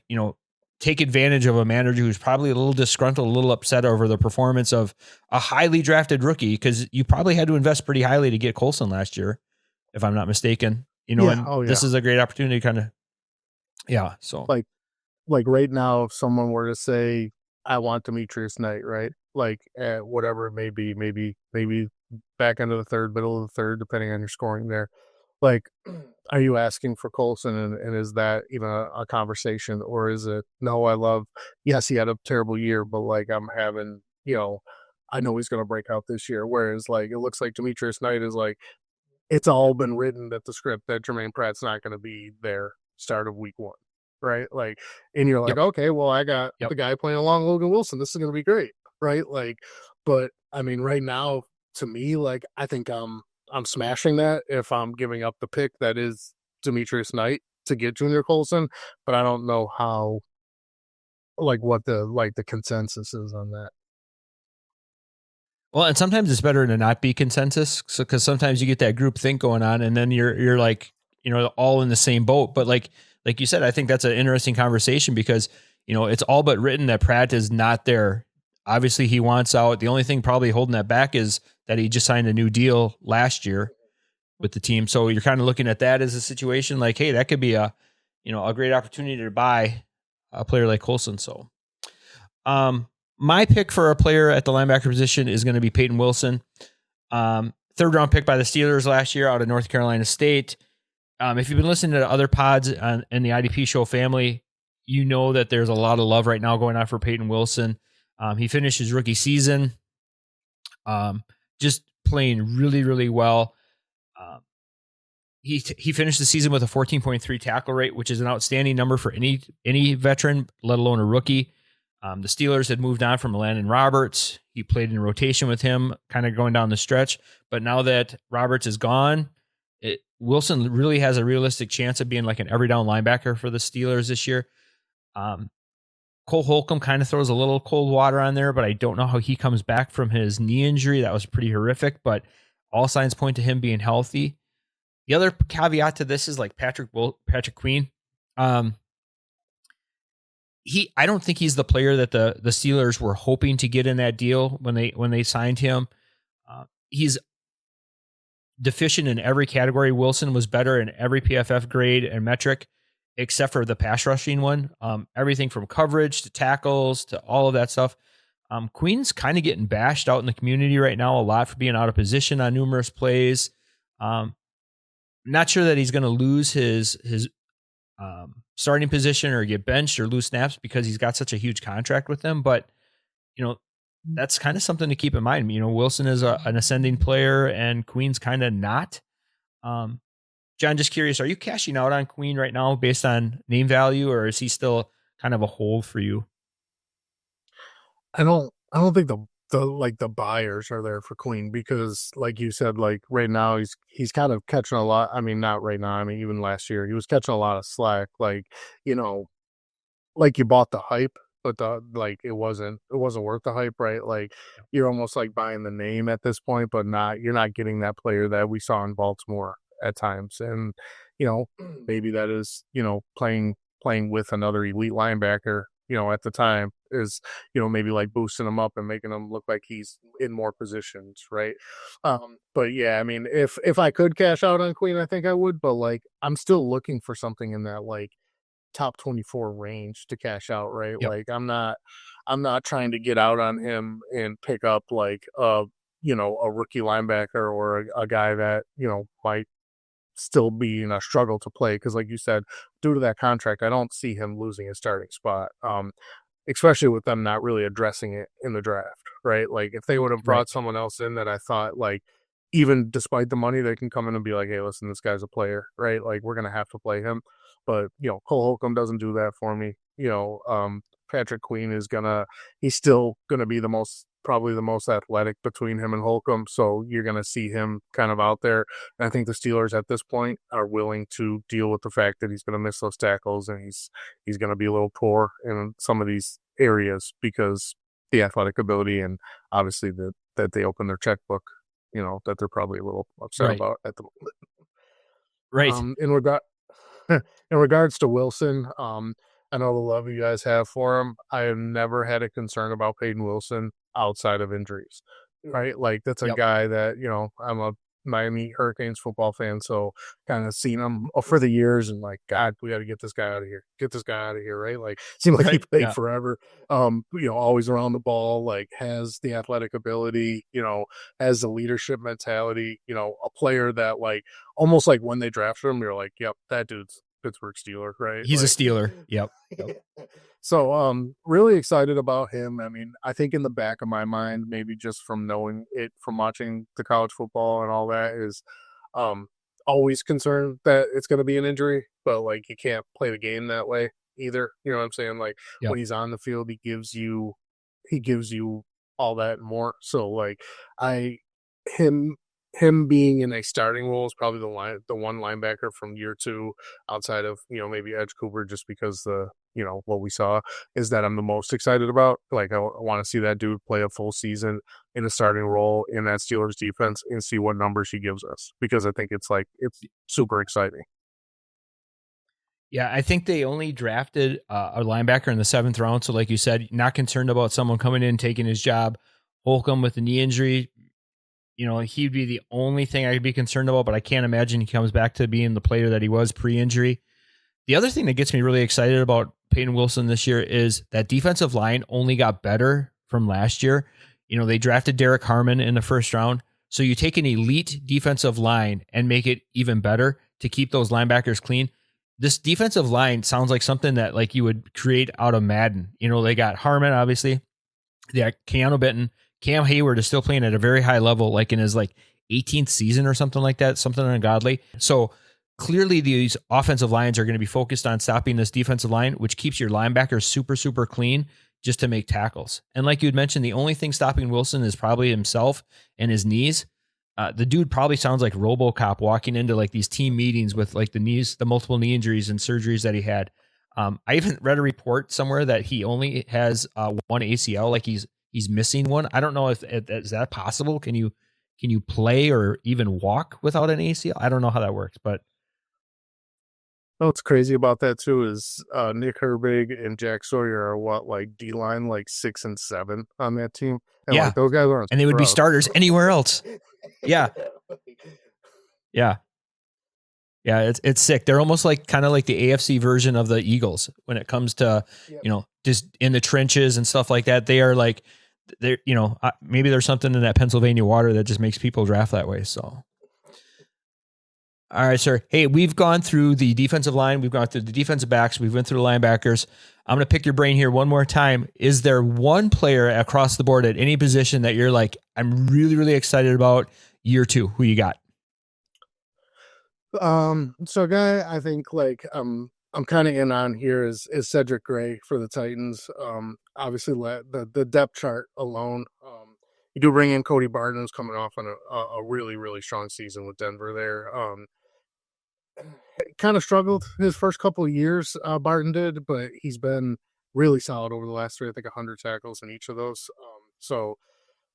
take advantage of a manager who's probably a little disgruntled, a little upset over the performance of a highly drafted rookie, because you probably had to invest pretty highly to get Colson last year, if I'm not mistaken. This is a great opportunity kind of, so like right now, if someone were to say, I want Tyrice Knight, right? Like whatever it may be, maybe back into the third, middle of the third, depending on your scoring there. Like, are you asking for Colson, and is that a conversation, or is it no? Yes, he had a terrible year, but like I'm having I know he's going to break out this year. Whereas like it looks like Tyrice Knight is like it's all been written that the script that Jermaine Pratt's not going to be there start of week 1. Right. Like, and you're like, okay, well, I got the guy playing along Logan Wilson. This is going to be great. Right. Like, but I mean, right now, to me, like, I think I'm smashing that if I'm giving up the pick that is Tyrice Knight to get Junior Colson, but I don't know how, like, what the consensus is on that. Well, and sometimes it's better to not be consensus, because sometimes you get that group think going on, and then you're like, all in the same boat. But like you said, I think that's an interesting conversation because, it's all but written that Pratt is not there. Obviously he wants out. The only thing probably holding that back is that he just signed a new deal last year with the team. So you're kind of looking at that as a situation like, hey, that could be a great opportunity to buy a player like Colson. So, my pick for a player at the linebacker position is going to be Payton Wilson. 3rd round pick by the Steelers last year out of North Carolina State. If you've been listening to other pods in the IDP show family, you know that there's a lot of love right now going on for Payton Wilson. He finished his rookie season just playing really, really well. He finished the season with a 14.3 tackle rate, which is an outstanding number for any veteran, let alone a rookie. The Steelers had moved on from Landon Roberts. He played in rotation with him, kind of going down the stretch. But now that Roberts is gone, Wilson really has a realistic chance of being like an every down linebacker for the Steelers this year. Cole Holcomb kind of throws a little cold water on there, but I don't know how he comes back from his knee injury. That was pretty horrific, but all signs point to him being healthy. The other caveat to this is like Patrick Queen. I don't think he's the player that the Steelers were hoping to get in that deal when they signed him. He's deficient in every category. Wilson was better in every PFF grade and metric, except for the pass rushing one. Everything from coverage to tackles to all of that stuff. Queen's kind of getting bashed out in the community right now a lot for being out of position on numerous plays. Not sure that he's going to lose his starting position or get benched or lose snaps because he's got such a huge contract with them. But, that's kind of something to keep in mind. Wilson is an ascending player and Queen's kind of not. John, just curious, are you cashing out on Queen right now based on name value, or is he still kind of a hold for you? I don't think the buyers are there for Queen because, like you said, like right now he's kind of catching a lot. I mean, not right now. I mean, even last year he was catching a lot of slack. Like, like you bought the hype, but it wasn't worth the hype, right? Like you're almost like buying the name at this point, but you're not getting that player that we saw in Baltimore at times. And, maybe that is, playing with another elite linebacker, at the time is, maybe like boosting him up and making him look like he's in more positions. Right. But yeah, I mean, if I could cash out on Queen, I think I would, but like, I'm still looking for something in that like top 24 range to cash out. Right. Yep. Like I'm not trying to get out on him and pick up like, a rookie linebacker or a guy that, might still being a struggle to play because, like you said, due to that contract, I don't see him losing his starting spot. Especially with them not really addressing it in the draft, right? Like if they would have brought someone else in that I thought like, even despite the money, they can come in and be like, hey, listen, this guy's a player, right? Like we're going to have to play him. But, Cole Holcomb doesn't do that for me. Patrick Queen he's still going to be probably the most athletic between him and Holcomb. So you're going to see him kind of out there. And I think the Steelers at this point are willing to deal with the fact that he's going to miss those tackles and he's going to be a little poor in some of these areas because the athletic ability and obviously that they open their checkbook, that they're probably a little upset about at the moment. Right. In regards to Wilson, I know the love you guys have for him. I have never had a concern about Payton Wilson outside of injuries, right? Like that's a guy that, I'm a Miami Hurricanes football fan, so kind of seen him for the years and like, God, we got to get this guy out of here, right? Like seemed like he played forever. Always around the ball, like has the athletic ability, has the leadership mentality, a player that like almost like when they drafted him, you're like, yep, that dude's Pittsburgh Steeler, right? He's like, a Steeler. Yep. So really excited about him. I mean, I think in the back of my mind, maybe just from knowing it from watching the college football and all that is always concerned that it's going to be an injury, but like you can't play the game that way either. You know what I'm saying? Like when he's on the field, he gives you all that and more. So like him being in a starting role is probably the one linebacker from year two outside of, maybe Edge Cooper, just because what we saw is that I'm the most excited about. Like I want to see that dude play a full season in a starting role in that Steelers defense and see what numbers he gives us, because I think it's super exciting. Yeah, I think they only drafted a linebacker in the 7th round. So like you said, not concerned about someone coming in, taking his job. Holcomb with the knee injury, he'd be the only thing I'd be concerned about, but I can't imagine he comes back to being the player that he was pre-injury. The other thing that gets me really excited about Payton Wilson this year is that defensive line only got better from last year. They drafted Derek Harmon in the 1st round. So you take an elite defensive line and make it even better to keep those linebackers clean. This defensive line sounds like something that like you would create out of Madden. They got Harmon, obviously. They got Keanu Benton. Cam Hayward is still playing at a very high level, like in his 18th season or something like that, something ungodly. So clearly these offensive lines are going to be focused on stopping this defensive line, which keeps your linebackers super, super clean just to make tackles. And like you had mentioned, the only thing stopping Wilson is probably himself and his knees. The dude probably sounds like RoboCop walking into these team meetings with the multiple knee injuries and surgeries that he had. I even read a report somewhere that he only has one ACL, like he's missing one. I don't know if is that possible. Can you play or even walk without an ACL? I don't know how that works, but what's crazy about that too is Nick Herbig and Jack Sawyer are D-line 6 and 7 on that team. And those guys aren't, and they would be starters anywhere else. Yeah. Yeah. Yeah, it's sick. They're almost kind of like the AFC version of the Eagles when it comes to, just in the trenches and stuff like that. They are they're, maybe there's something in that Pennsylvania water that just makes people draft that way. So, all right, sir. Hey, we've gone through the defensive line. We've gone through the defensive backs. We've went through the linebackers. I'm going to pick your brain here one more time. Is there one player across the board at any position that you're I'm really, really excited about year 2? Who you got? So a guy I think I'm kind of in on here is Cedric Gray for the Titans. Obviously the depth chart alone. You do bring in Cody Barton, who's coming off on a really, really strong season with Denver there. Kind of struggled his first couple of years, Barton did, but he's been really solid over the last 3, I think 100 tackles in each of those.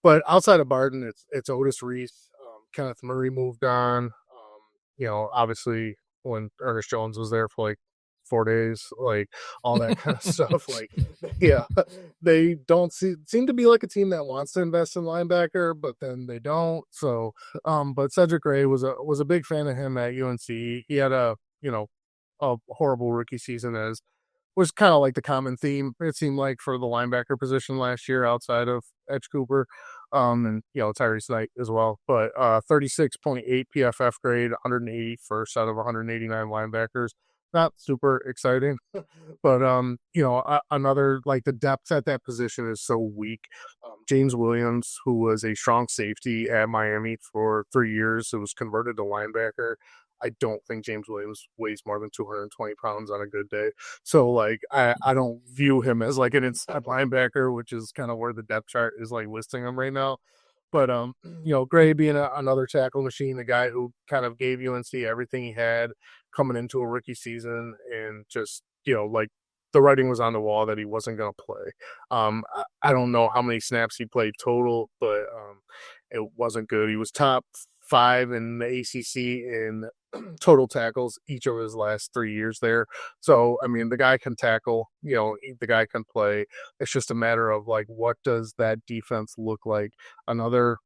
But outside of Barton, it's Otis Reese. Kenneth Murray moved on. Obviously when Ernest Jones was there for 4 days, all that kind of stuff. Yeah, they don't seem to be a team that wants to invest in linebacker, but then they don't. So, but Cedric Gray was a big fan of him at UNC. He had a horrible rookie season, as was kind of the common theme, it seemed like, for the linebacker position last year outside of Edge Cooper. and Tyrice Knight as well. But 36.8 PFF grade, 181st out of 189 linebackers. Not super exciting, but another, like, the depth at that position is so weak. James Williams, who was a strong safety at Miami for 3 years, who was converted to linebacker. I don't think James Williams weighs more than 220 pounds on a good day. So, like, I don't view him as like an inside linebacker, which is kind of where the depth chart is like listing him right now. But Gray being another tackle machine, the guy who kind of gave UNC everything he had coming into a rookie season, and just like, the writing was on the wall that he wasn't going to play. I don't know how many snaps he played total, but it wasn't good. He was top 5 in the ACC in total tackles each of his last 3 years there. So, I mean, the guy can tackle, the guy can play. It's just a matter of, like, what does that defense look like? Another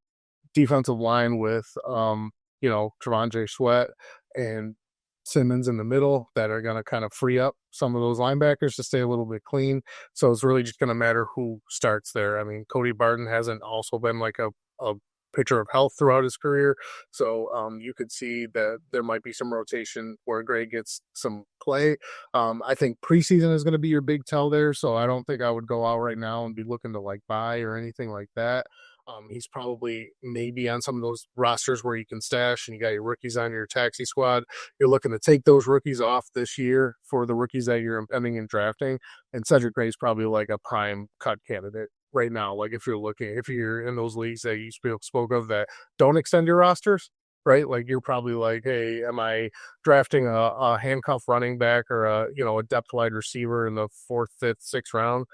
defensive line with, Trevon Sweat and Simmons in the middle that are going to kind of free up some of those linebackers to stay a little bit clean. So it's really just going to matter who starts there. I mean, Cody Barton hasn't also been like a picture of health throughout his career. So you could see that there might be some rotation where Gray gets some play. I think preseason is going to be your big tell there. So I don't think I would go out right now and be looking to, like, buy or anything like that. He's probably maybe on some of those rosters where you can stash and you got your rookies on your taxi squad. You're looking to take those rookies off this year for the rookies that you're ending in drafting. And Cedric Gray is probably like a prime cut candidate right now. Like, if you're in those leagues that you spoke of that don't extend your rosters, right? Like, you're probably like, hey, am I drafting a handcuff running back or a depth wide receiver in the 4th, 5th, 6th round?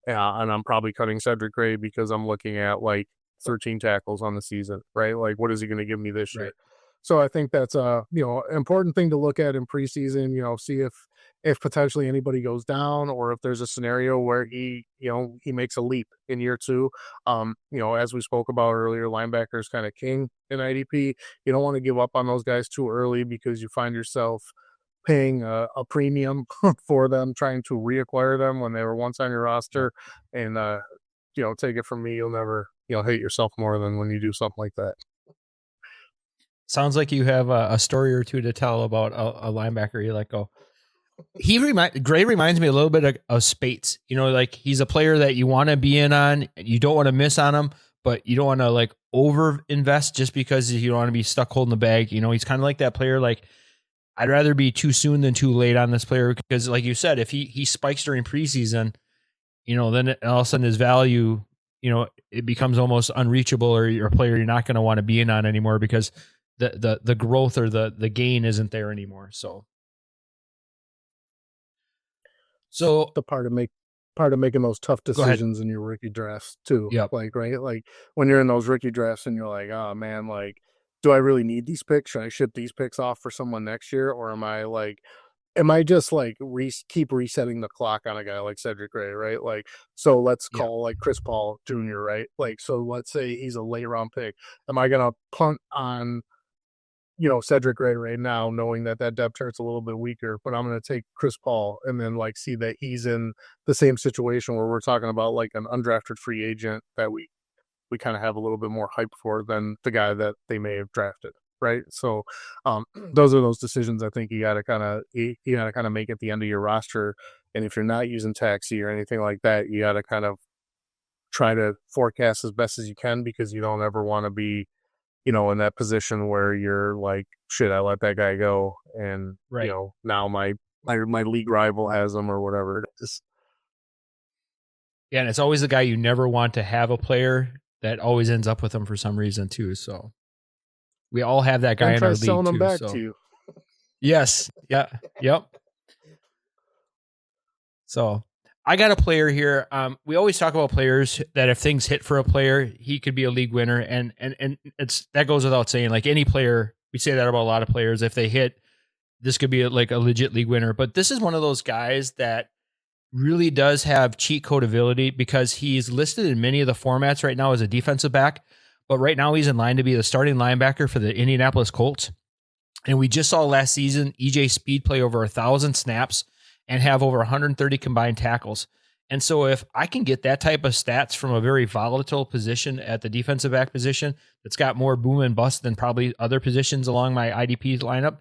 And I'm probably cutting Cedric Gray because I'm looking at, like, 13 tackles on the season, right? Like, what is he going to give me this year? So I think that's an important thing to look at in preseason, see if potentially anybody goes down, or if there's a scenario where he makes a leap in year 2. As we spoke about earlier, linebacker is kind of king in IDP. You don't want to give up on those guys too early, because you find yourself paying a premium for them, trying to reacquire them when they were once on your roster. And, take it from me, you'll never, hate yourself more than when you do something like that. Sounds like you have a story or two to tell about a linebacker you let go. Gray reminds me a little bit of Speights. Like, he's a player that you want to be in on. You don't want to miss on him, but you don't want to, like, over invest just because you don't want to be stuck holding the bag. He's kind of like that player. Like, I'd rather be too soon than too late on this player, because, like you said, if he spikes during preseason, then all of a sudden his value, it becomes almost unreachable, or you're a player you're not going to want to be in on anymore, because the growth or the gain isn't there anymore. So the part of making those tough decisions in your rookie drafts too. Yep. Like, right, like, when you're in those rookie drafts and you're like, oh man, like, do I really need these picks? Should I ship these picks off for someone next year, or am I just like keep resetting the clock on a guy like Cedric Gray, right? Like, so let's call like Chris Paul Jr., right? Like, so let's say he's a late round pick. Am I gonna punt on Cedric Gray right now, knowing that depth chart's a little bit weaker, but I'm going to take Chris Paul and then, like, see that he's in the same situation where we're talking about, like, an undrafted free agent that we kind of have a little bit more hype for than the guy that they may have drafted, right? So those are those decisions I think you got to kind of make at the end of your roster. And if you're not using taxi or anything like that, you got to kind of try to forecast as best as you can, because you don't ever want to be in that position where you're like, shit, I let that guy go, and now my league rival has him, or whatever it is. Yeah, and it's always the guy you never want to have a player that always ends up with him for some reason too. So we all have that guy in our league selling too. Them back to you. Yes. Yeah. Yep. So I got a player here. We always talk about players that if things hit for a player, he could be a league winner. And that goes without saying. Like, any player, we say that about a lot of players. If they hit, this could be like a legit league winner. But this is one of those guys that really does have cheat code ability, because he's listed in many of the formats right now as a defensive back. But right now he's in line to be the starting linebacker for the Indianapolis Colts. And we just saw last season EJ Speed play over 1,000 snaps and have over 130 combined tackles. And so if I can get that type of stats from a very volatile position at the defensive back position that's got more boom and bust than probably other positions along my IDP lineup,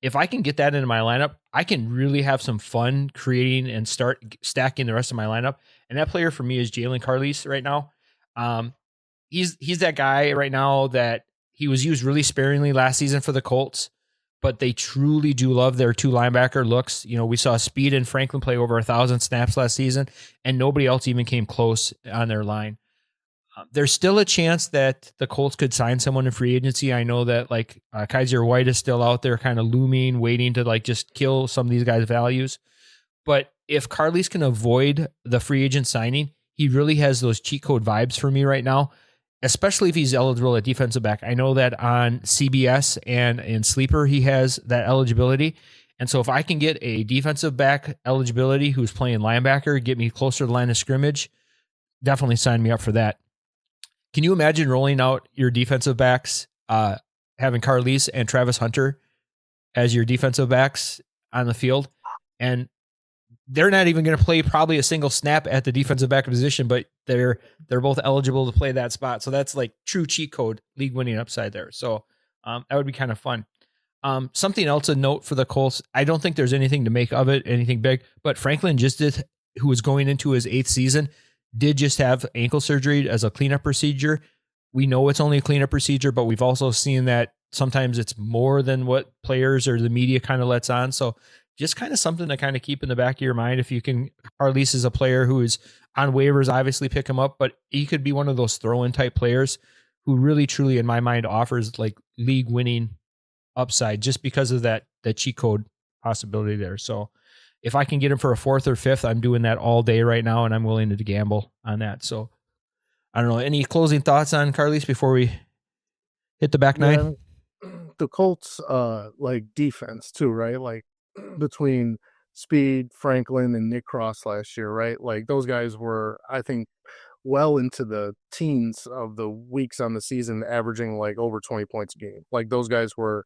if I can get that into my lineup, I can really have some fun creating and start stacking the rest of my lineup. And that player for me is Jaylon Carlies right now. He's that guy right now that he was used really sparingly last season for the Colts, but they truly do love their two linebacker looks. You know, we saw Speed and Franklin play over 1,000 snaps last season, and nobody else even came close on their line. There's still a chance that the Colts could sign someone in free agency. I know that like Kaiser White is still out there kind of looming, waiting to like just kill some of these guys' values. But if Carlies can avoid the free agent signing, he really has those cheat code vibes for me right now, especially if he's eligible at defensive back. I know that on CBS and in Sleeper, he has that eligibility. And so if I can get a defensive back eligibility who's playing linebacker, get me closer to the line of scrimmage, definitely sign me up for that. Can you imagine rolling out your defensive backs, having Carlies and Travis Hunter as your defensive backs on the field? And they're not even going to play probably a single snap at the defensive back position, but they're both eligible to play that spot. So that's like true cheat code, league winning upside there. So that would be kind of fun. Something else to note for the Colts, I don't think there's anything to make of it, anything big, but Franklin who was going into his 8th season, did just have ankle surgery as a cleanup procedure. We know it's only a cleanup procedure, but we've also seen that sometimes it's more than what players or the media kind of lets on. So just kind of something to kind of keep in the back of your mind. If you can, Carlies is a player who is on waivers, obviously pick him up, but he could be one of those throw-in type players who really, truly, in my mind, offers like league winning upside just because of that cheat code possibility there. So if I can get him for a 4th or 5th, I'm doing that all day right now, and I'm willing to gamble on that. So I don't know. Any closing thoughts on Carlies before we hit the back nine? The Colts, like defense too, right? Like between Speed, Franklin, and Nick Cross last year, right? Like those guys were, I think, well into the teens of the weeks on the season, averaging like over 20 points a game. Like those guys were,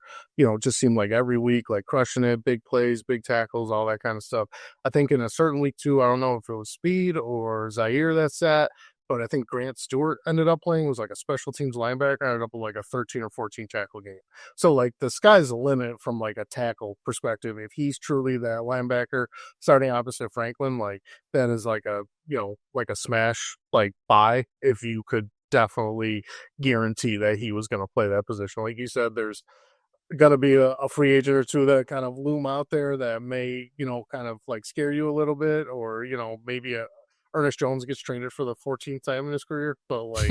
just seemed like every week, like crushing it, big plays, big tackles, all that kind of stuff. I think in a certain week too, I don't know if it was Speed or Zaire that sat, but I think Grant Stewart ended up playing, was like a special teams linebacker, ended up with like a 13 or 14 tackle game. So like the sky's the limit from like a tackle perspective. If he's truly that linebacker starting opposite Franklin, like that is like a, like a smash, like buy if you could definitely guarantee that he was going to play that position. Like you said, there's got to be a free agent or two that kind of loom out there that may, kind of like scare you a little bit, or, maybe Ernest Jones gets traded for the 14th time in his career, but like,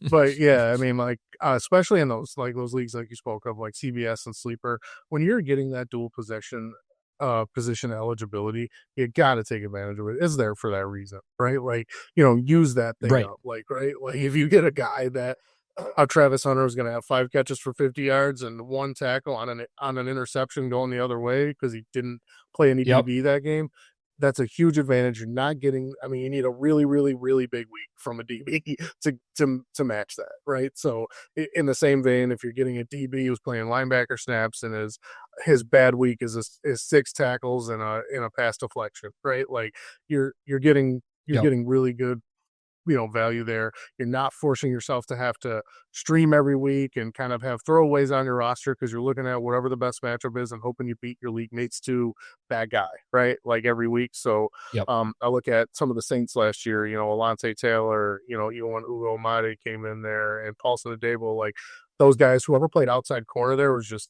but yeah, I mean, like, especially in those leagues like you spoke of, like CBS and Sleeper, when you're getting that dual position eligibility, you got to take advantage of it. It's there for that reason, right? Like, use that thing Right. up, like, right? Like if you get a guy that Travis Hunter is going to have 5 catches for 50 yards and 1 tackle on an interception going the other way because he didn't play any DB that game, that's a huge advantage. You're not getting, you need a really, really, really big week from a DB to match that, right? So in the same vein, if you're getting a DB who's playing linebacker snaps and his bad week is 6 tackles and a pass deflection, right? Like you're getting really good value there. You're not forcing yourself to have to stream every week and kind of have throwaways on your roster because you're looking at whatever the best matchup is and hoping you beat your league mates to that guy, right? Like every week. So I look at some of the Saints last year, Alontae Taylor, even when Ugo Amadi came in there and Colson Adebo, like those guys, whoever played outside corner there was just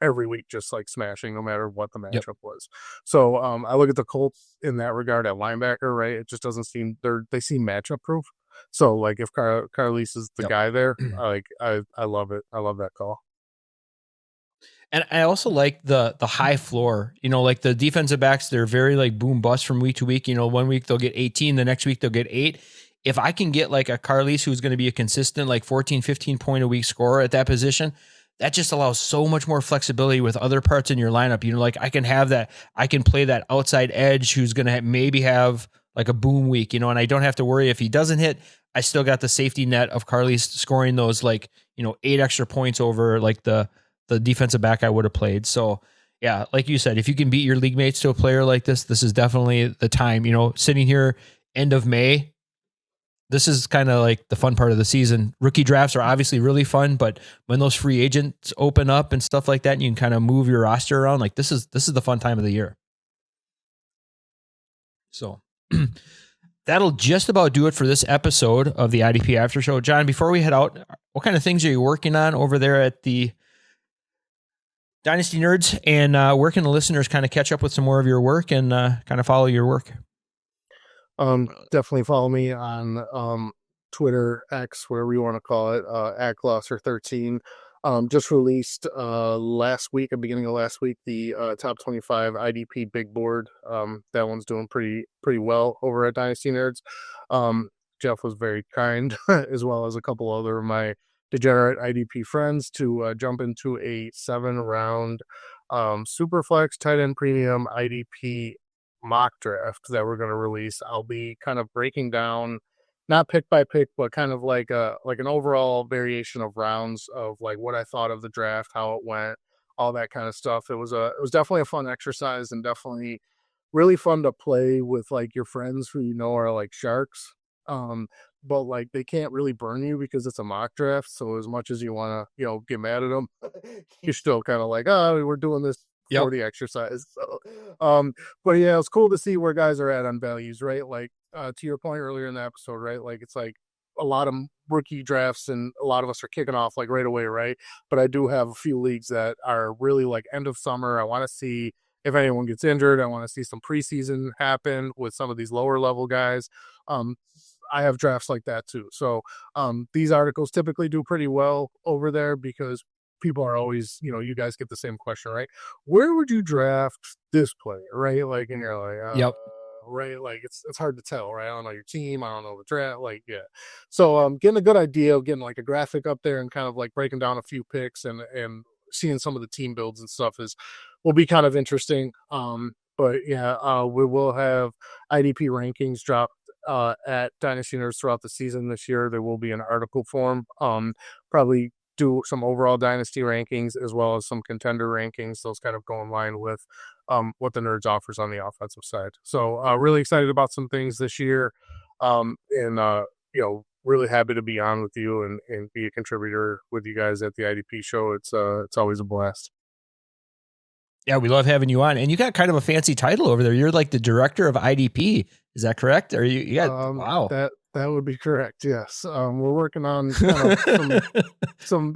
every week just like smashing no matter what the matchup was. So I look at the Colts in that regard at linebacker, right? It just doesn't seem they seem matchup proof. So like if Carlies is the guy there, I love it. I love that call. And I also like the high floor, like the defensive backs, they're very like boom bust from week to week. 1 week they'll get 18, the next week they'll get 8. If I can get like a Carlies who's going to be a consistent like 14, 15 point a week scorer at that position, that just allows so much more flexibility with other parts in your lineup. Like I can have that, I can play that outside edge who's going to maybe have like a boom week, and I don't have to worry if he doesn't hit. I still got the safety net of Carlies scoring those 8 extra points over like the defensive back I would have played. So yeah, like you said, if you can beat your league mates to a player like this is definitely the time. Sitting here end of May, this is kind of like the fun part of the season. Rookie drafts are obviously really fun, but when those free agents open up and stuff like that, and you can kind of move your roster around, like this is the fun time of the year. So that'll just about do it for this episode of the IDP After Show. Jon, before we head out, what kind of things are you working on over there at the Dynasty Nerds, and where can the listeners kind of catch up with some more of your work and kind of follow your work? Definitely follow me on Twitter, X, whatever you want to call it, at Glosser13. Just released last week, at beginning of last week, the top 25 IDP big board. That one's doing pretty well over at Dynasty Nerds. Jeff was very kind, as well as a couple other of my degenerate IDP friends, to jump into a 7-round Superflex tight end premium IDP mock draft that we're going to release. I'll be kind of breaking down, not pick by pick, but kind of like an overall variation of rounds of like what I thought of the draft, how it went, all that kind of stuff. It was definitely a fun exercise, and definitely really fun to play with like your friends who are like sharks. But like they can't really burn you because it's a mock draft. So as much as you want to, get mad at them, you're still kind of like, oh, we're doing this for the exercise. So, but yeah, it's cool to see where guys are at on values, right? Like, to your point earlier in the episode, right? Like it's like a lot of rookie drafts and a lot of us are kicking off like right away, right? But I do have a few leagues that are really like end of summer. I want to see if anyone gets injured. I want to see some preseason happen with some of these lower level guys. I have drafts like that too. So these articles typically do pretty well over there because people are always, you guys get the same question, right? Where would you draft this player, right? Like, and you're like, right? Like it's hard to tell, right? I don't know your team. I don't know the draft. Like, yeah. So getting a good idea of getting like a graphic up there and kind of like breaking down a few picks and seeing some of the team builds and stuff will be kind of interesting. But yeah, we will have IDP rankings dropped at Dynasty Nerds throughout the season this year. There will be an article form. Probably do some overall Dynasty rankings as well as some contender rankings. Those kind of go in line with what the Nerds offers on the offensive side. So really excited about some things this year, and really happy to be on with you and be a contributor with you guys at the IDP show. It's always a blast. Yeah, we love having you on, and you got kind of a fancy title over there. You're like the director of IDP. Is that correct? Or you got wow? That would be correct. Yes, we're working on kind of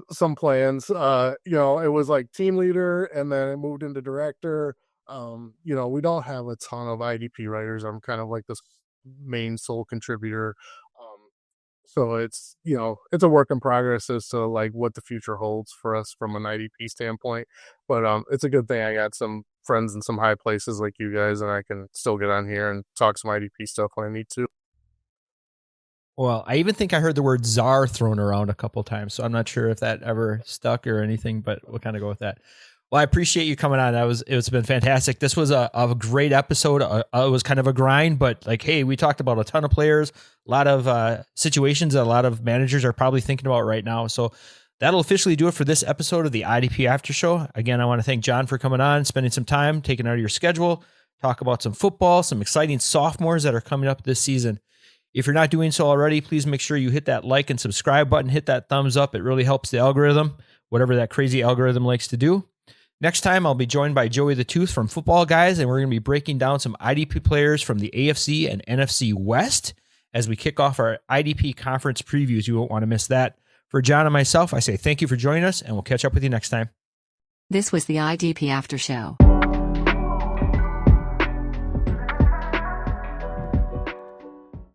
some plans. It was like team leader, and then it moved into director. We don't have a ton of IDP writers. I'm kind of like this main sole contributor. So it's a work in progress as to like what the future holds for us from an IDP standpoint. But it's a good thing I got some friends in some high places like you guys, and I can still get on here and talk some IDP stuff when I need to. Well, I even think I heard the word czar thrown around a couple times, so I'm not sure if that ever stuck or anything, but we'll kind of go with that. Well, I appreciate you coming on. It's been fantastic. This was a great episode. It was kind of a grind, but like, hey, we talked about a ton of players, a lot of situations that a lot of managers are probably thinking about right now. So that'll officially do it for this episode of the IDP After Show. Again, I want to thank Jon for coming on, spending some time, taking out of your schedule, talk about some football, some exciting sophomores that are coming up this season. If you're not doing so already, please make sure you hit that like and subscribe button, hit that thumbs up. It really helps the algorithm, whatever that crazy algorithm likes to do. Next time, I'll be joined by Joey the Tooth from Football Guys, and we're going to be breaking down some IDP players from the AFC and NFC West as we kick off our IDP conference previews. You won't want to miss that. For Jon and myself, I say thank you for joining us, and we'll catch up with you next time. This was the IDP After Show.